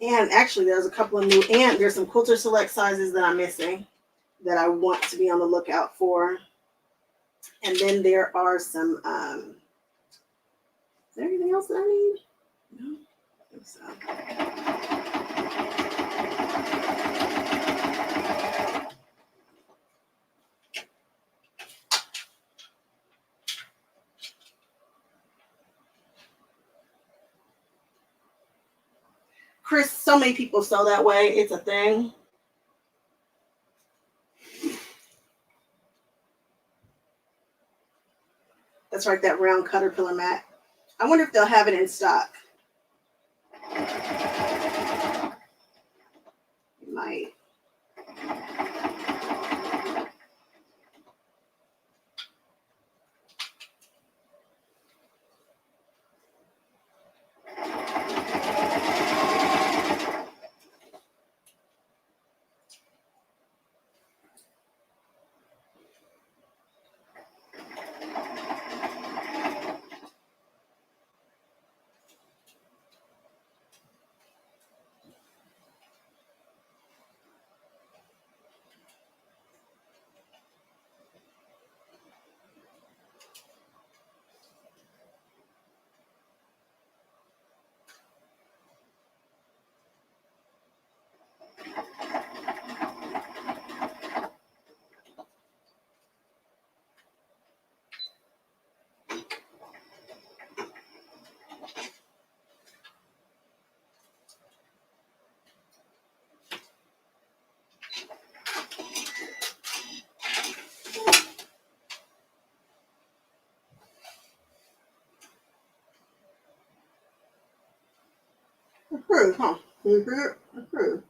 And actually, there's a couple of new, and there's some Quilter Select sizes that I'm missing that I want to be on the lookout for. And then there are some, is there anything else that I need? No, I think so. Chris, so many people sew that way. It's a thing. That's right, that round caterpillar mat. I wonder if they'll have it in stock. It might. Approved, huh? Approved.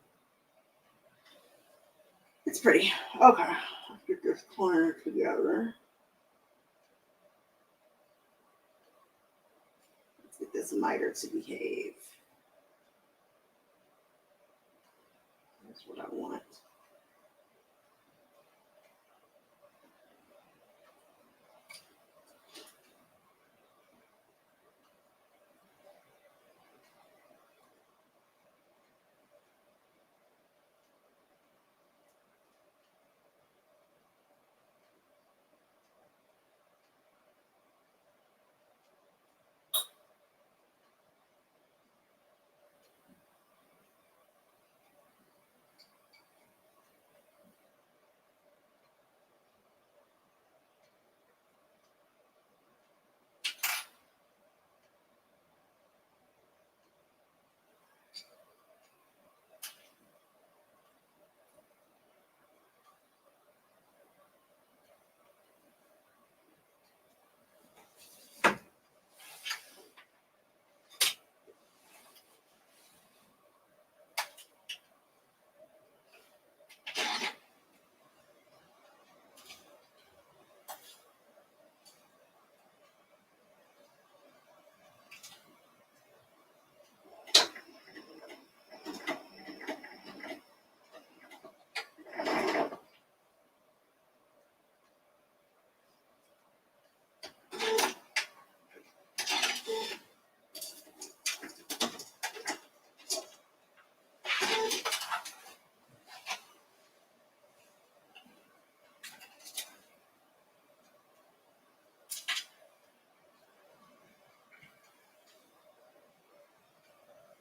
It's pretty. Okay. Let's get this corner together. Let's get this miter to behave. That's what I want.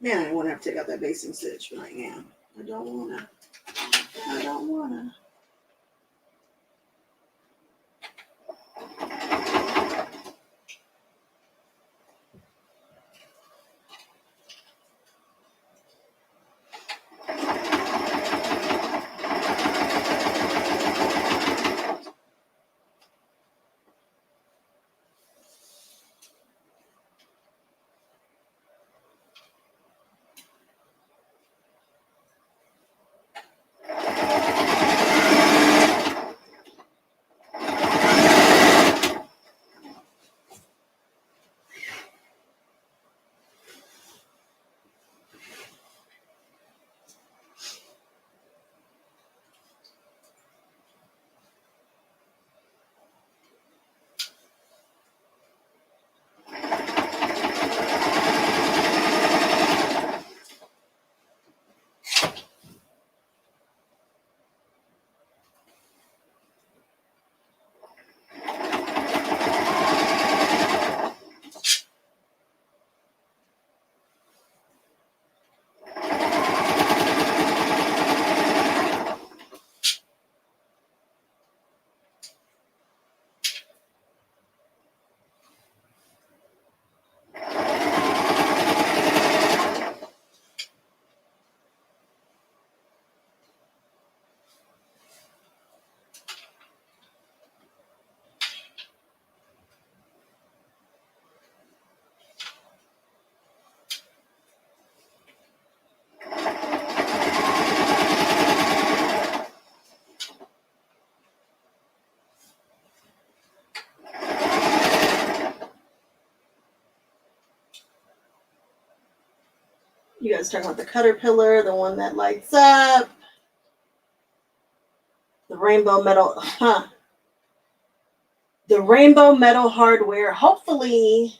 Man, I don't want to have to take out that basting stitch, but I am. I don't want to. I don't want to. You guys talking about the Caterpillar, the one that lights up, the rainbow metal, the rainbow metal hardware. Hopefully,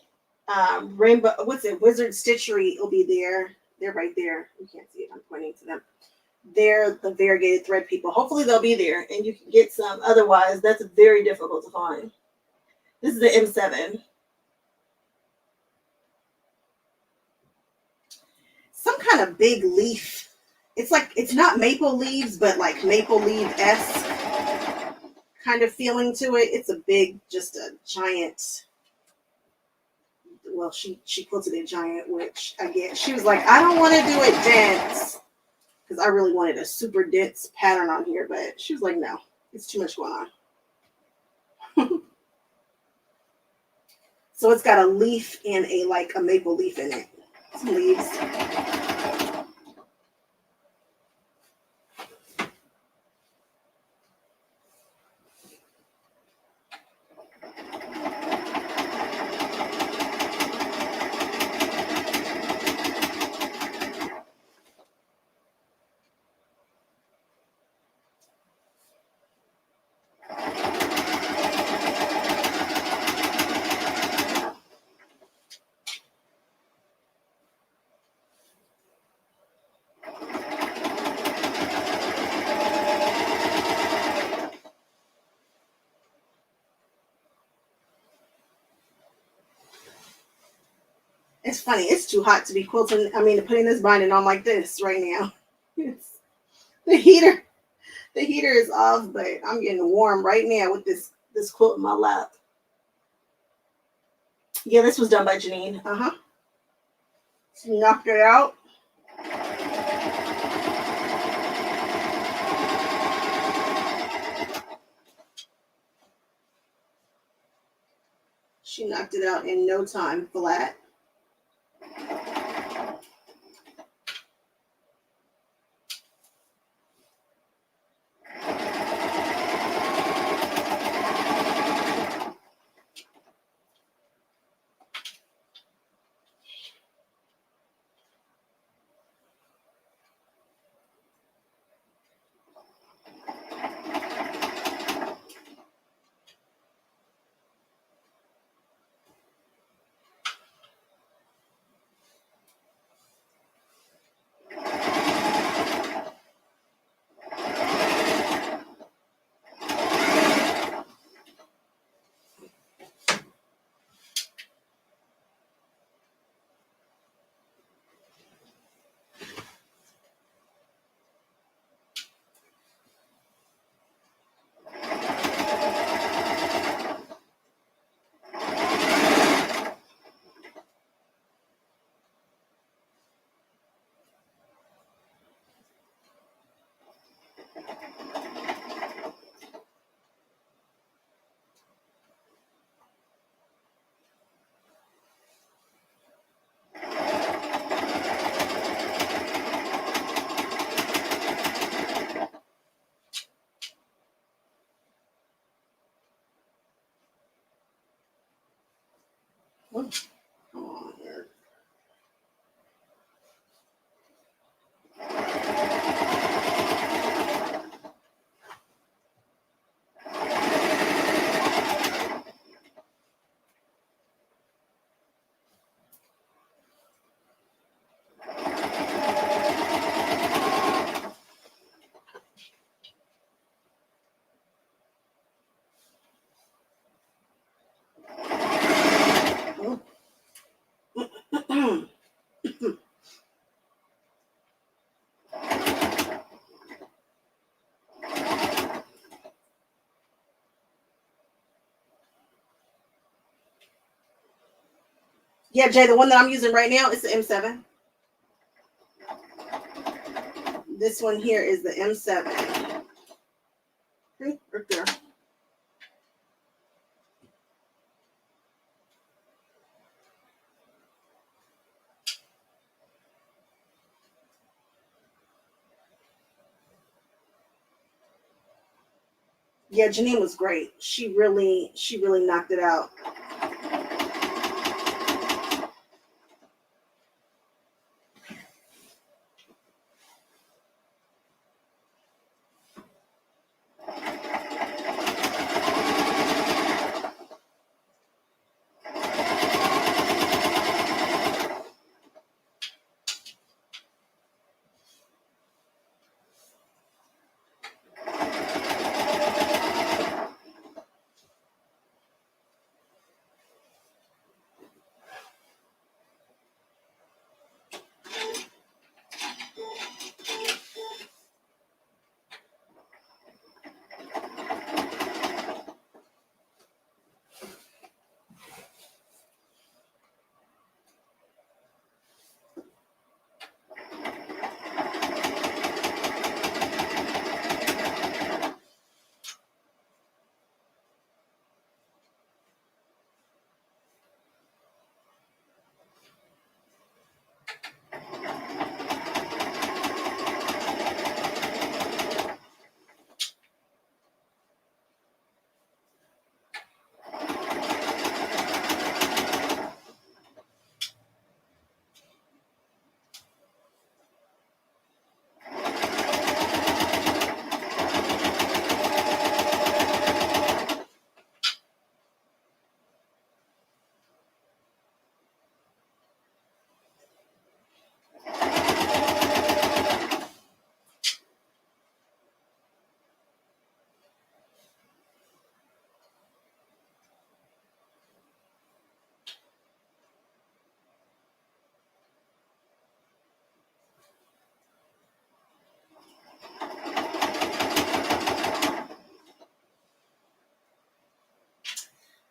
rainbow, what's it? Wizard Stitchery will be there. They're right there. You can't see it. I'm pointing to them. They're the variegated thread people. Hopefully they'll be there and you can get some. Otherwise, that's very difficult to find. This is the M7. Some kind of big leaf. It's like, it's not maple leaves, but like maple leaf-esque kind of feeling to it. It's a big, just a giant. Well, she quilted a giant, which I get. She was like, I don't want to do it dense. Because I really wanted a super dense pattern on here, but she was like, no, it's too much going on. So it's got a leaf and a maple leaf in it. Some leaves. It's funny. It's too hot to be quilting. I mean, putting this binding on like this right now. It's, the heater is off, but I'm getting warm right now with this quilt in my lap. Yeah, this was done by Janine. She knocked it out. She knocked it out in no time flat. Oh, come on here. Yeah, Jay, the one that I'm using right now is the M7. This one here is the M7. Okay, right there. Yeah, Janine was great. She really knocked it out.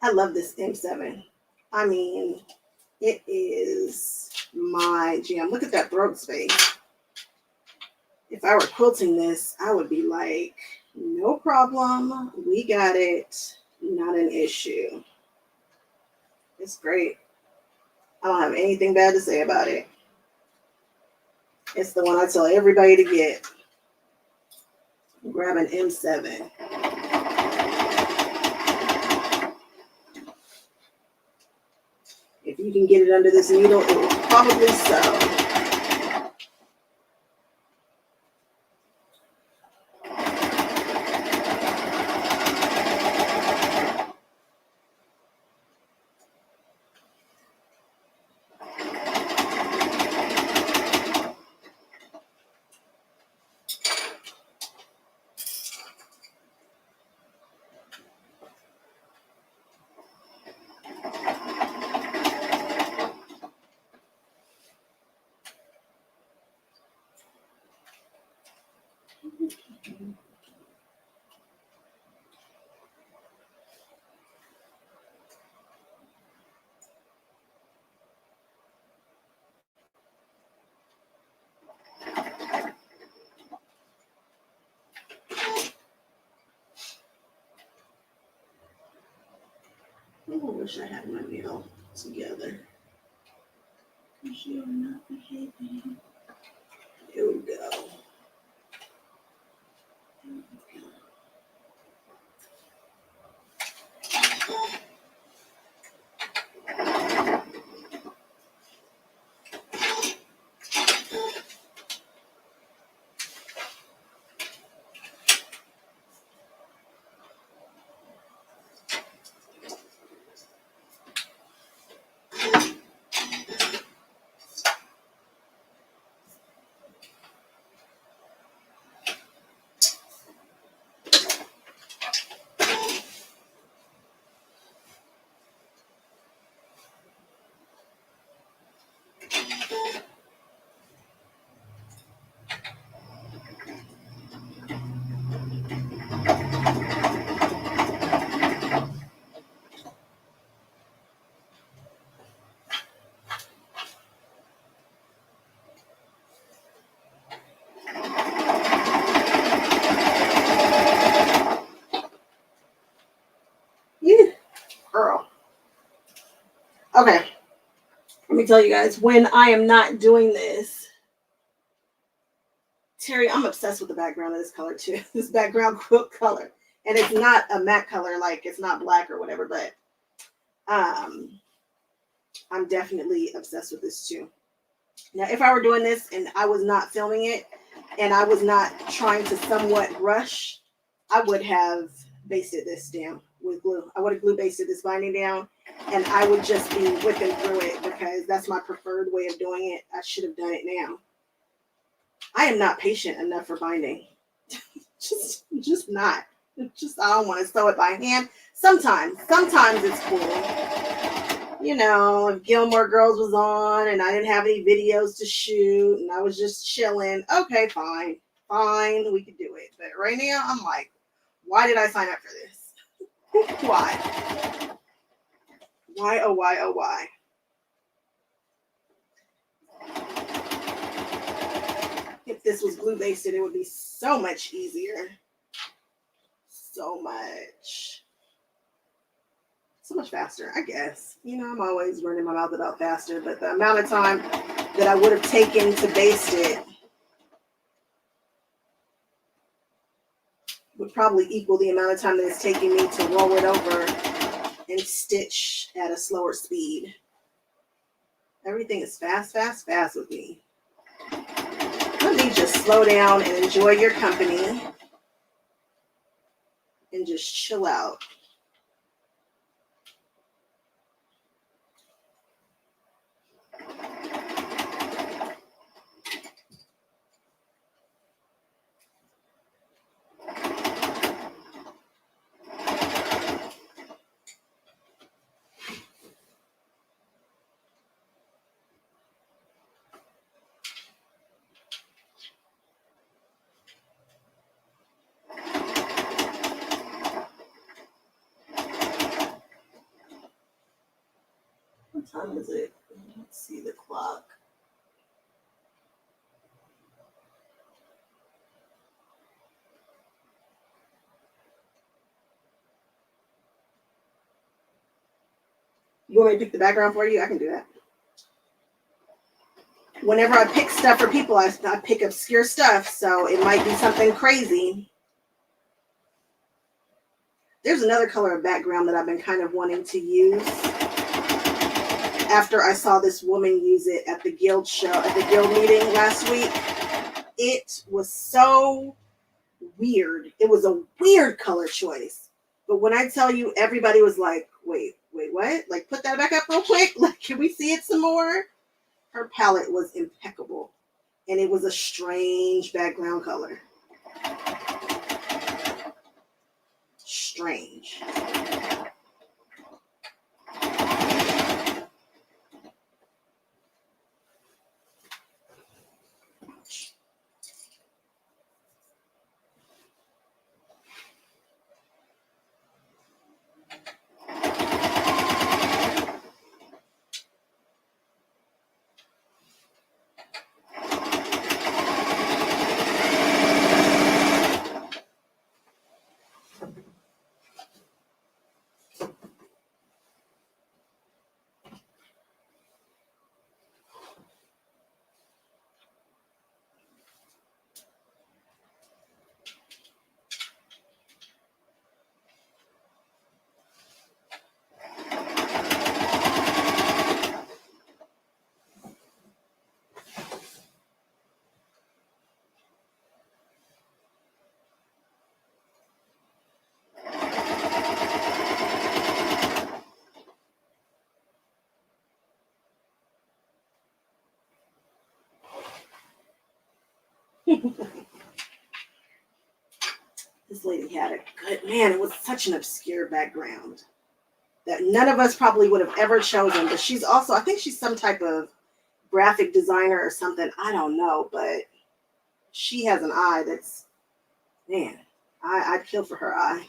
I love this M7. I mean, it is my jam. Look at that throat space. If I were quilting this, I would be like, no problem. We got it. Not an issue. It's great. I don't have anything bad to say about it. It's the one I tell everybody to get. Grab an M7. If you can get it under this needle, it will probably sew. I wish I had my needle together. Because you are not behaving. Here we go. Yeah, girl. Okay. Let me tell you guys, when I am not doing this, Terry, I'm obsessed with the background of this color too. This background quilt color. And it's not a matte color, like it's not black or whatever, but I'm definitely obsessed with this too. Now, if I were doing this and I was not filming it and I was not trying to somewhat rush, I would have basted this down with glue. I would have glue basted this binding down and I would just be whipping through it because that's my preferred way of doing it. I should have done it now. I am not patient enough for binding. just not. Just I don't want to sew it by hand. Sometimes it's cool. You know, if Gilmore Girls was on and I didn't have any videos to shoot and I was just chilling, okay, fine, we could do it. But right now, I'm like, why did I sign up for this? Why? Why? Oh, why? Oh, why? If this was glue basted, it would be so much easier. So much faster, I guess. You know, I'm always running my mouth about faster, but the amount of time that I would have taken to baste it would probably equal the amount of time that it's taking me to roll it over and stitch at a slower speed. Everything is fast with me. Let me just slow down and enjoy your company and just chill out. What time is it? Let's see the clock. You want me to pick the background for you? I can do that. Whenever I pick stuff for people, I pick obscure stuff, so it might be something crazy. There's another color of background that I've been kind of wanting to use after I saw this woman use it at the Qiult show, at the Qiult meeting last week. It was so weird. It was a weird color choice. But when I tell you, everybody was like, wait, what? Like, put that back up real quick. Like, can we see it some more? Her palette was impeccable. And it was a strange background color. Strange. This lady had a good, man, it was such an obscure background that none of us probably would have ever chosen. But she's also, I think she's some type of graphic designer or something. I don't know, but she has an eye that's, man, I'd kill for her eye.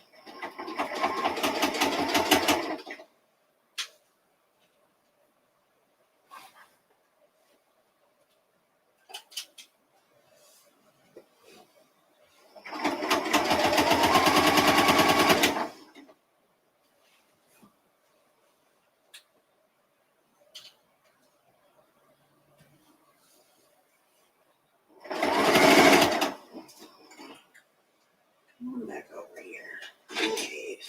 Come back over here. Okay.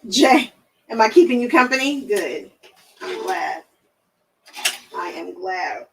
Jay, am I keeping you company? Good. I'm glad. I am glad.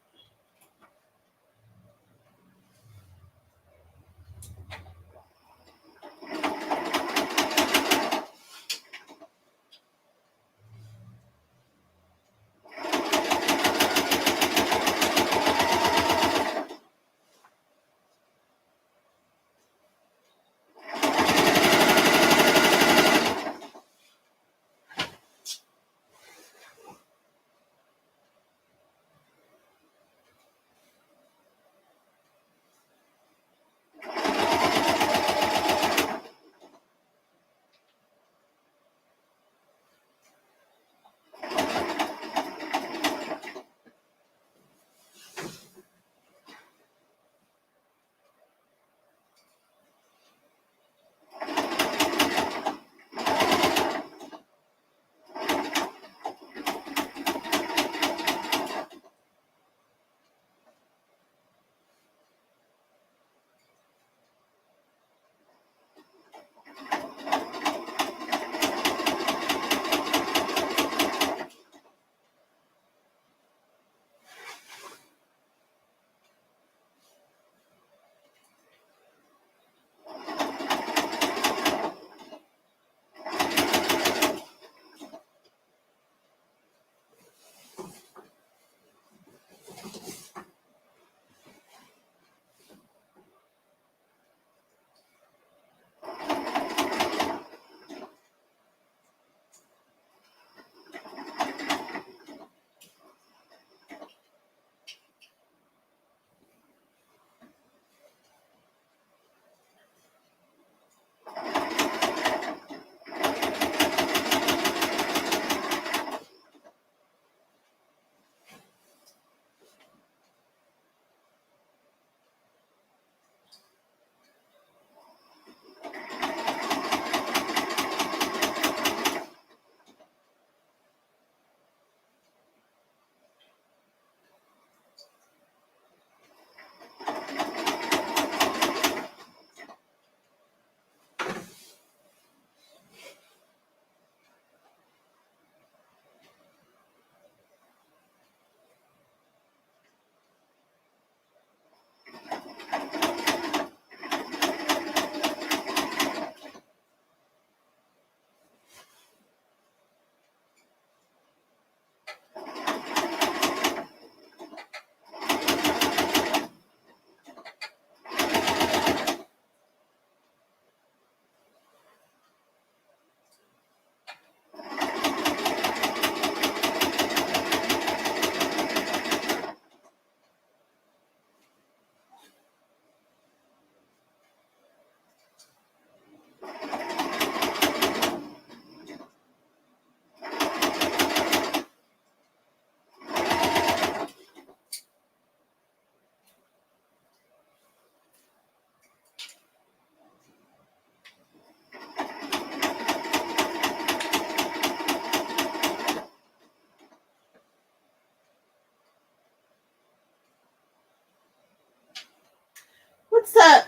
What's up,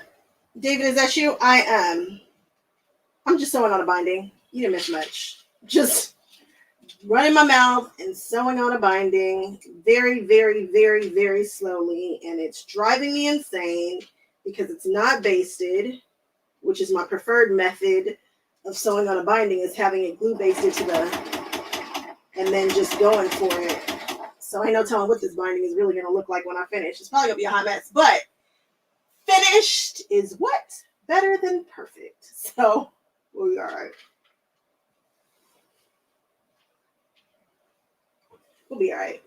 David? Is that you? I'm just sewing on a binding. You didn't miss much. Just running my mouth and sewing on a binding very, very, very, very slowly, and it's driving me insane because it's not basted, which is my preferred method of sewing on a binding, is having it glue basted to the, and then just going for it. So I ain't no telling what this binding is really going to look like when I finish. It's probably going to be a hot mess, but finished is what? Better than perfect. So we'll be all right. We'll be all right.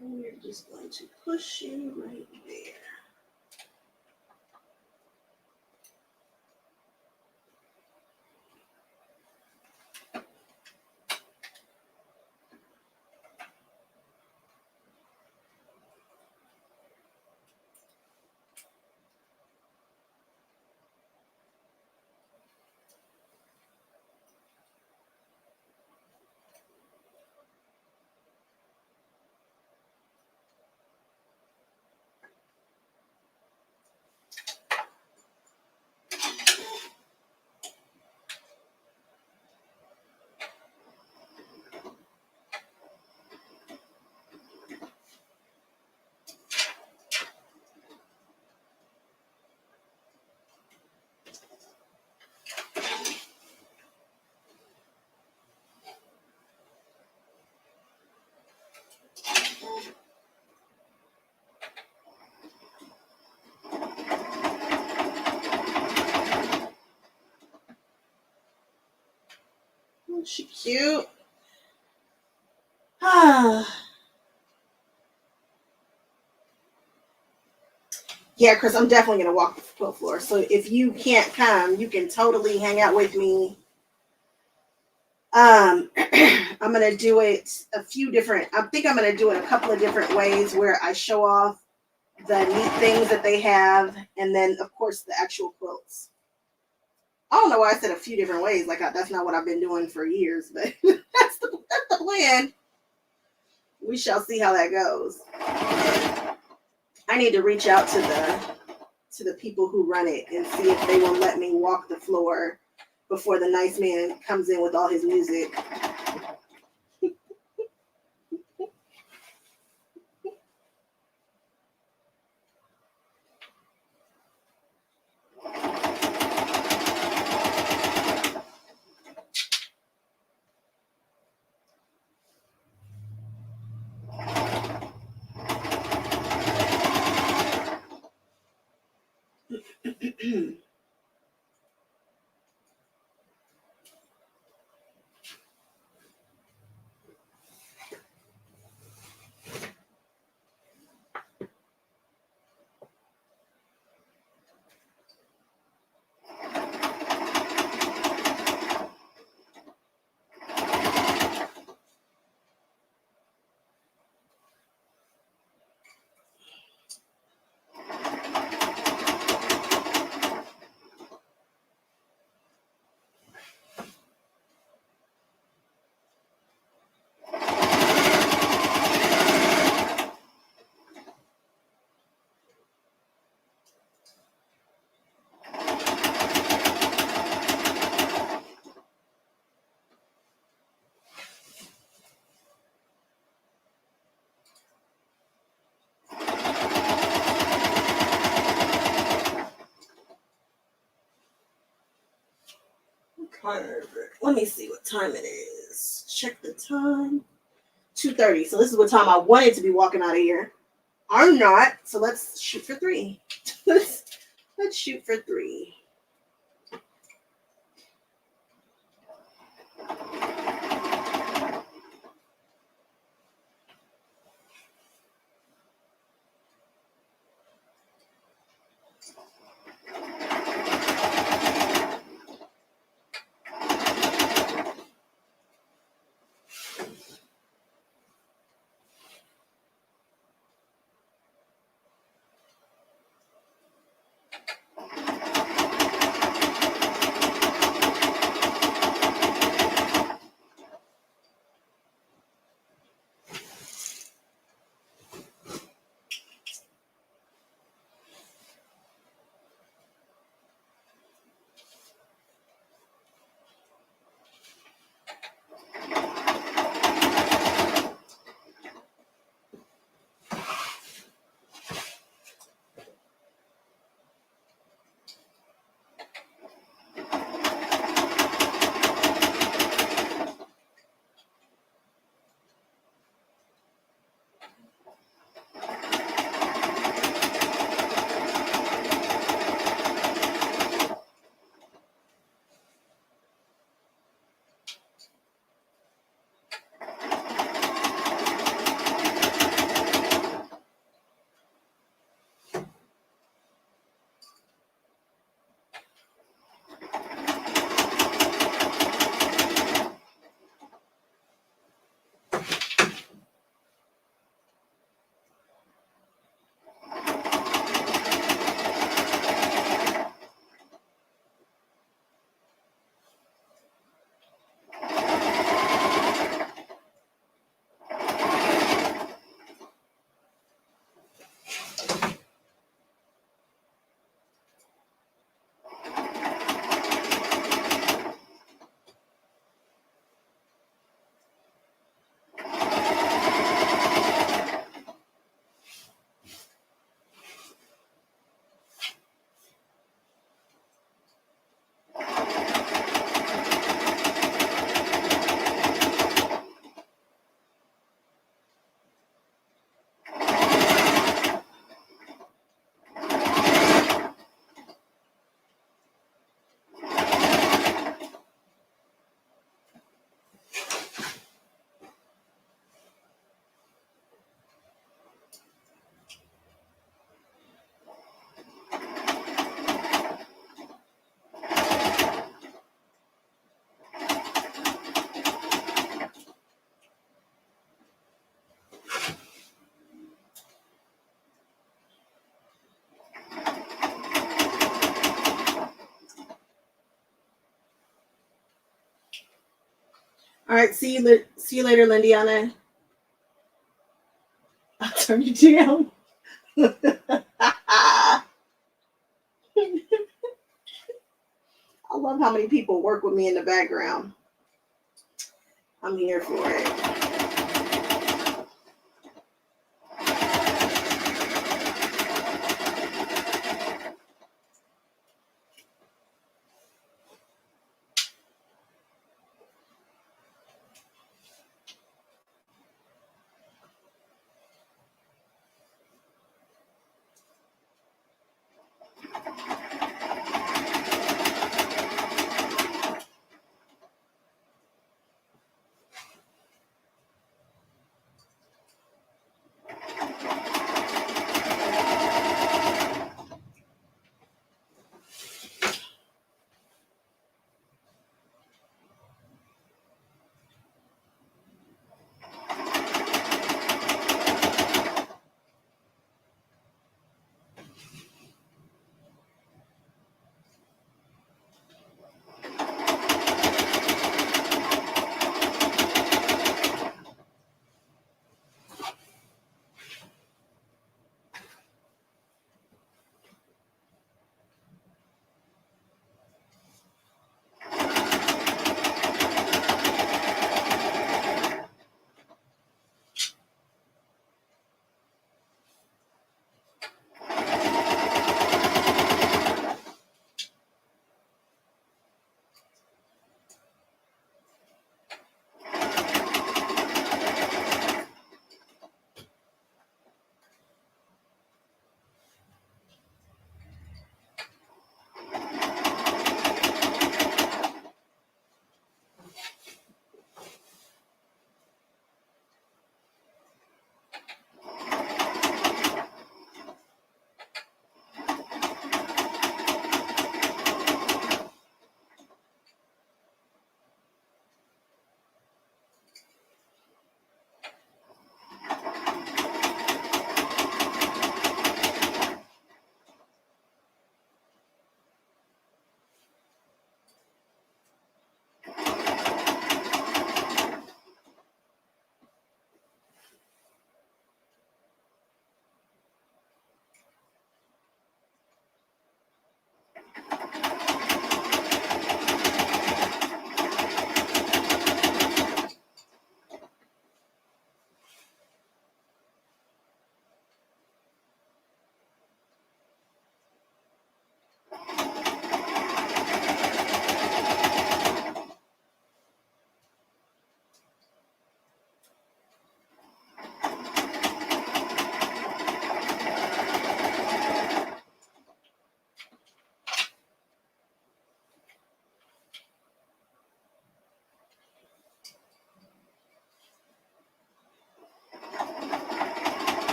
And we're just going to push you right there. Isn't she cute? Yeah, Chris, I'm definitely going to walk the quilt floor. So if you can't come, you can totally hang out with me. I'm going to do it a few different, I think I'm going to do it a couple of different ways where I show off the neat things that they have, and then, of course, the actual quilts. I don't know why I said a few different ways. Like, that's not what I've been doing for years, but that's the plan. We shall see how that goes. I need to reach out to the people who run it and see if they will let me walk the floor before the nice man comes in with all his music. Let me see what time it is. Check the time. 2:30. So this is what time I wanted to be walking out of here. I'm not. So let's shoot for 3. let's shoot for 3. All right, see you later, Lindiana. I'll turn you down. I love how many people work with me in the background. I'm here for it.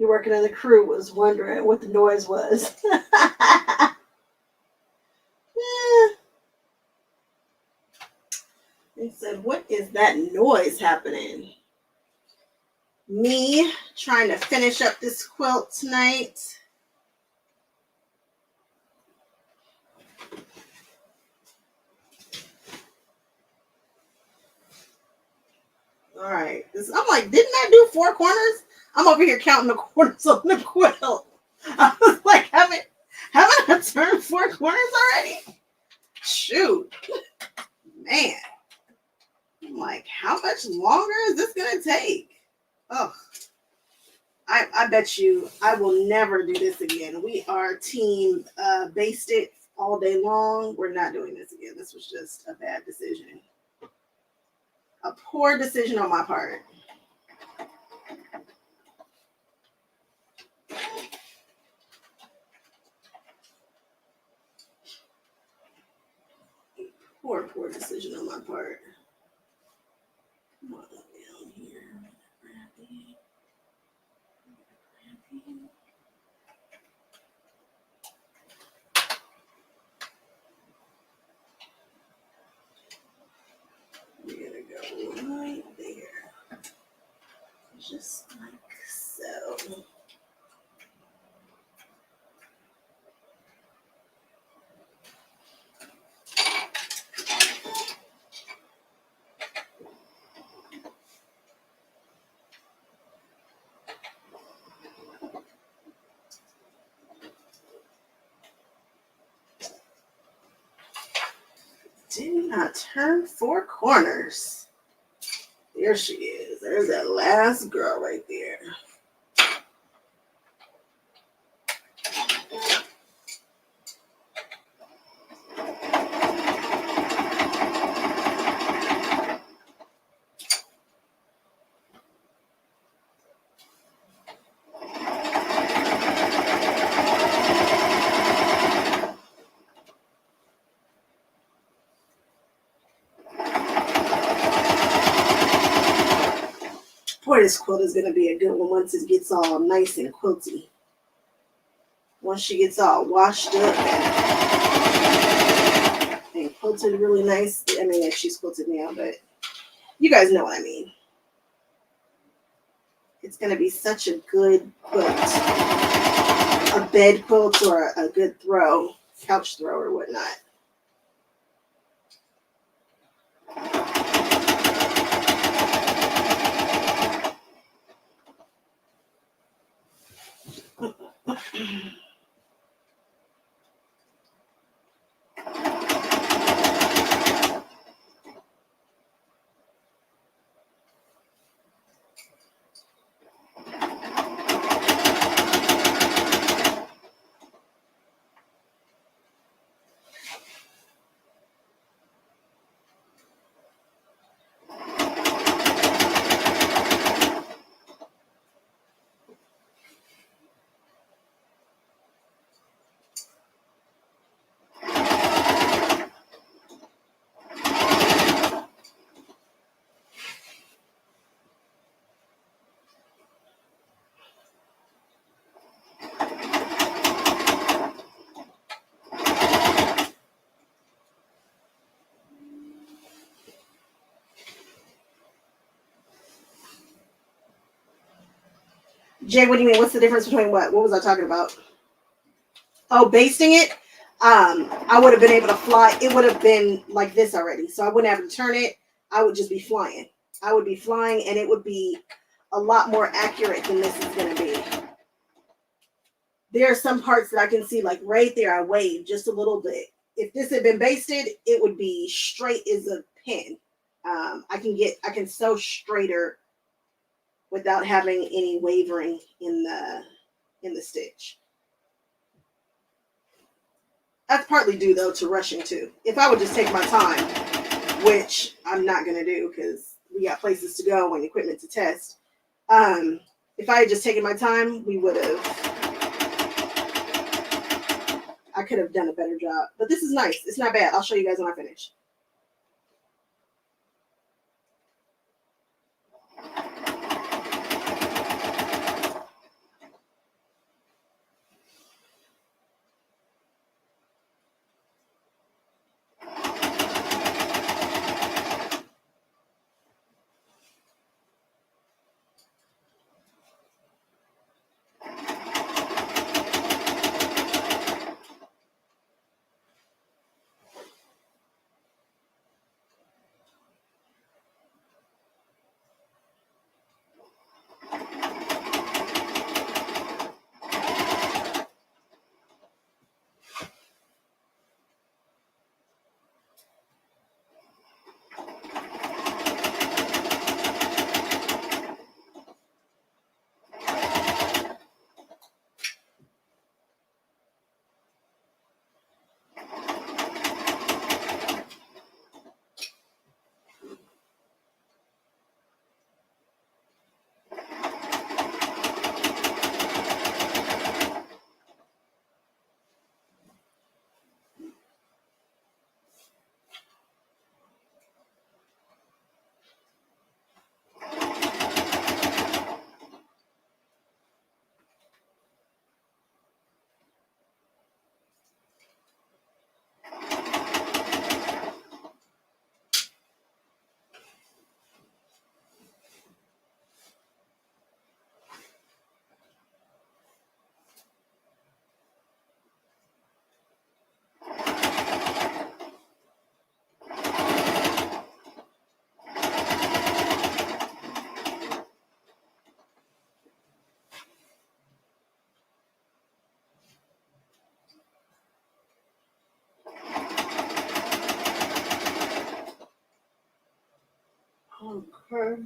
you working in the crew was wondering what the noise was. They said, what is that noise happening? Me trying to finish up this quilt tonight. All right. I'm like, didn't I do 4 corners? I'm over here counting the corners on the quilt. I was like, haven't I turned 4 corners already? Shoot. Man. I'm like, how much longer is this going to take? Oh, I bet you I will never do this again. We are team based it all day long. We're not doing this again. This was just a bad decision. A poor decision on my part. Poor decision on my part. Come on down here. We're gonna go right there. Just like so. Did not turn 4 corners. There she is. There's that last girl right there. Boy, this quilt is going to be a good one once it gets all nice and quilty. Once she gets all washed up and quilted really nice. I mean, if she's quilted now, but you guys know what I mean. It's going to be such a good quilt. A bed quilt or a good throw, couch throw or whatnot. Jay, what do you mean? What's the difference between what? What was I talking about? Oh, basting it. I would have been able to fly. It would have been like this already. So I wouldn't have to turn it. I would just be flying. I would be flying and it would be a lot more accurate than this is going to be. There are some parts that I can see like right there. I waved just a little bit. If this had been basted, it would be straight as a pin. I can sew straighter without having any wavering in the stitch. That's partly due though to rushing too. If I would just take my time, which I'm not gonna do because we got places to go and equipment to test. If I had just taken my time, I could have done a better job. But this is nice. It's not bad. I'll show you guys when I finish. her.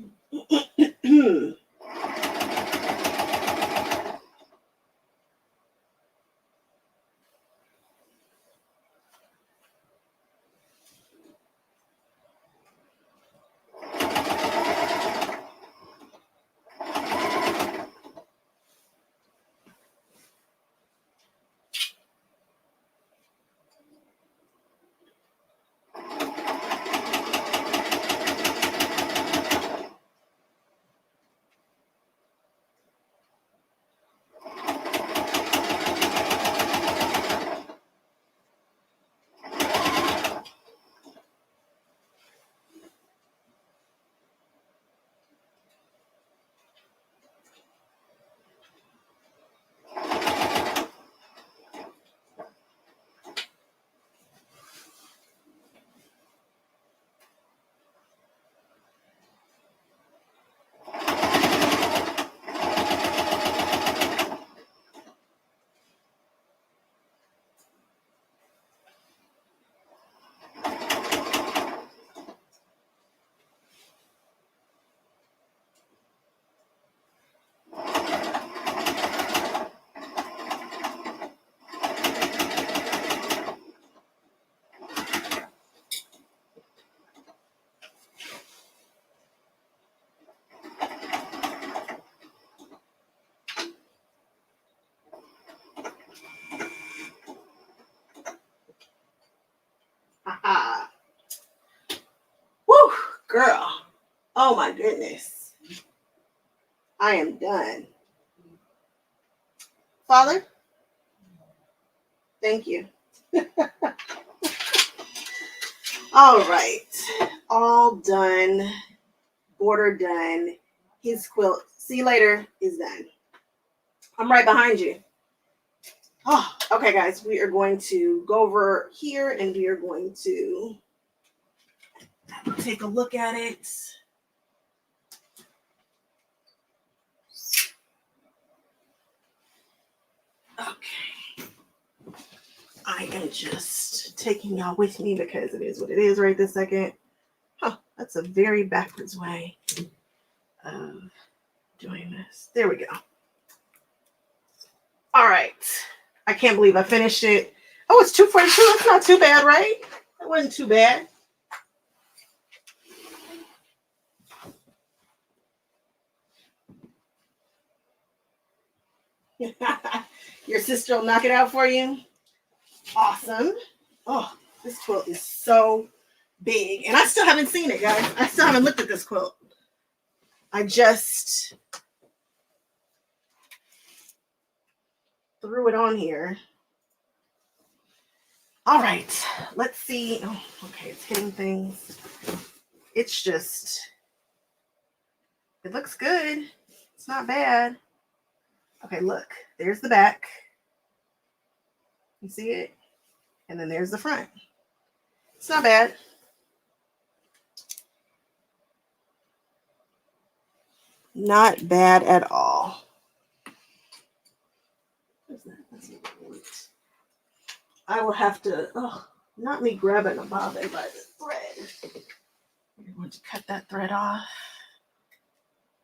Ah, woo, girl. Oh my goodness. I am done. Father, thank you. All right. All done. Border done. His quilt, see you later, is done. I'm right behind you. Oh, okay, guys. We are going to go over here and we are going to take a look at it. Okay. I am just taking y'all with me because it is what it is right this second. Huh, that's a very backwards way of doing this. There we go. All right. I can't believe I finished it. Oh, it's 2:42. That's not too bad, right? That wasn't too bad. Your sister will knock it out for you. Awesome. Oh, this quilt is so big. And I still haven't seen it, guys. I still haven't looked at this quilt. I just threw it on here. All right. Let's see. Oh, okay. It's hitting things. It's just, it looks good. It's not bad. Okay, look. There's the back. You see it? And then there's the front. It's not bad. Not bad at all. What's that? That's not what. I will have to, oh, not me grabbing a bobbin by the thread. We're going to cut that thread off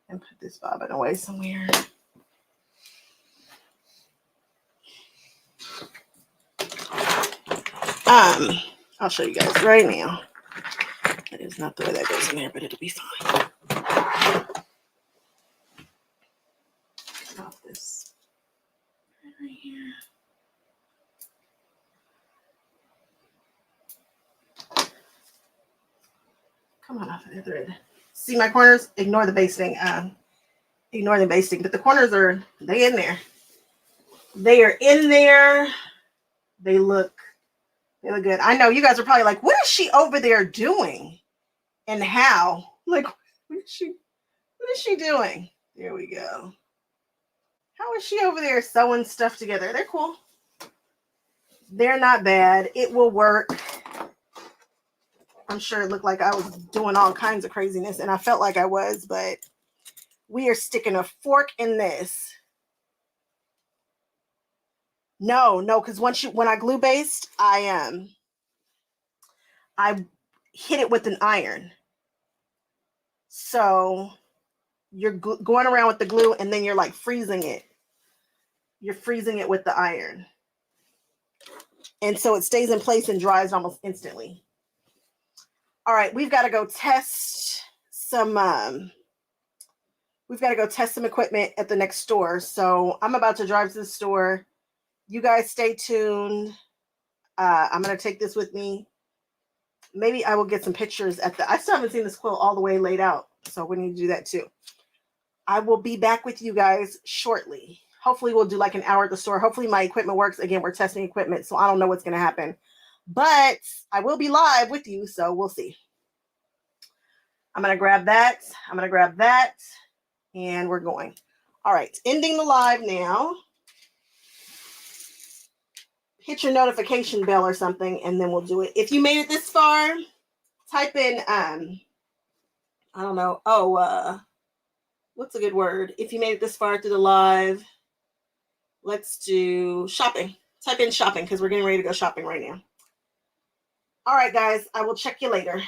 and put this bobbin away somewhere. I'll show you guys right now. That is not the way that goes in there, but it'll be fine. Off this right here. Come on off of the thread. See my corners? Ignore the basting. Ignore the basting, but the corners are they in there. They are in there. They look good. I know you guys are probably like, what is she over there doing? And how? Like, what is she doing? There we go. How is she over there sewing stuff together? They're cool. They're not bad. It will work. I'm sure it looked like I was doing all kinds of craziness, and I felt like I was, but we are sticking a fork in this. No, because when I glue based, I hit it with an iron. So you're going around with the glue, and then you're like freezing it. You're freezing it with the iron. And so it stays in place and dries almost instantly. All right, we've got to go test some equipment at the next store. So I'm about to drive to the store. You guys stay tuned. I'm going to take this with me. Maybe I will get some pictures I still haven't seen this quilt all the way laid out. So we need to do that too. I will be back with you guys shortly. Hopefully we'll do like an hour at the store. Hopefully my equipment works. Again, we're testing equipment, so I don't know what's going to happen. But I will be live with you, so we'll see. I'm going to grab that. I'm going to grab that. And we're going. All right, ending the live now. Hit your notification bell or something, and then we'll do it. If you made it this far, type in, I don't know. What's a good word? If you made it this far through the live, let's do shopping. Type in shopping because we're getting ready to go shopping right now. All right, guys, I will check you later.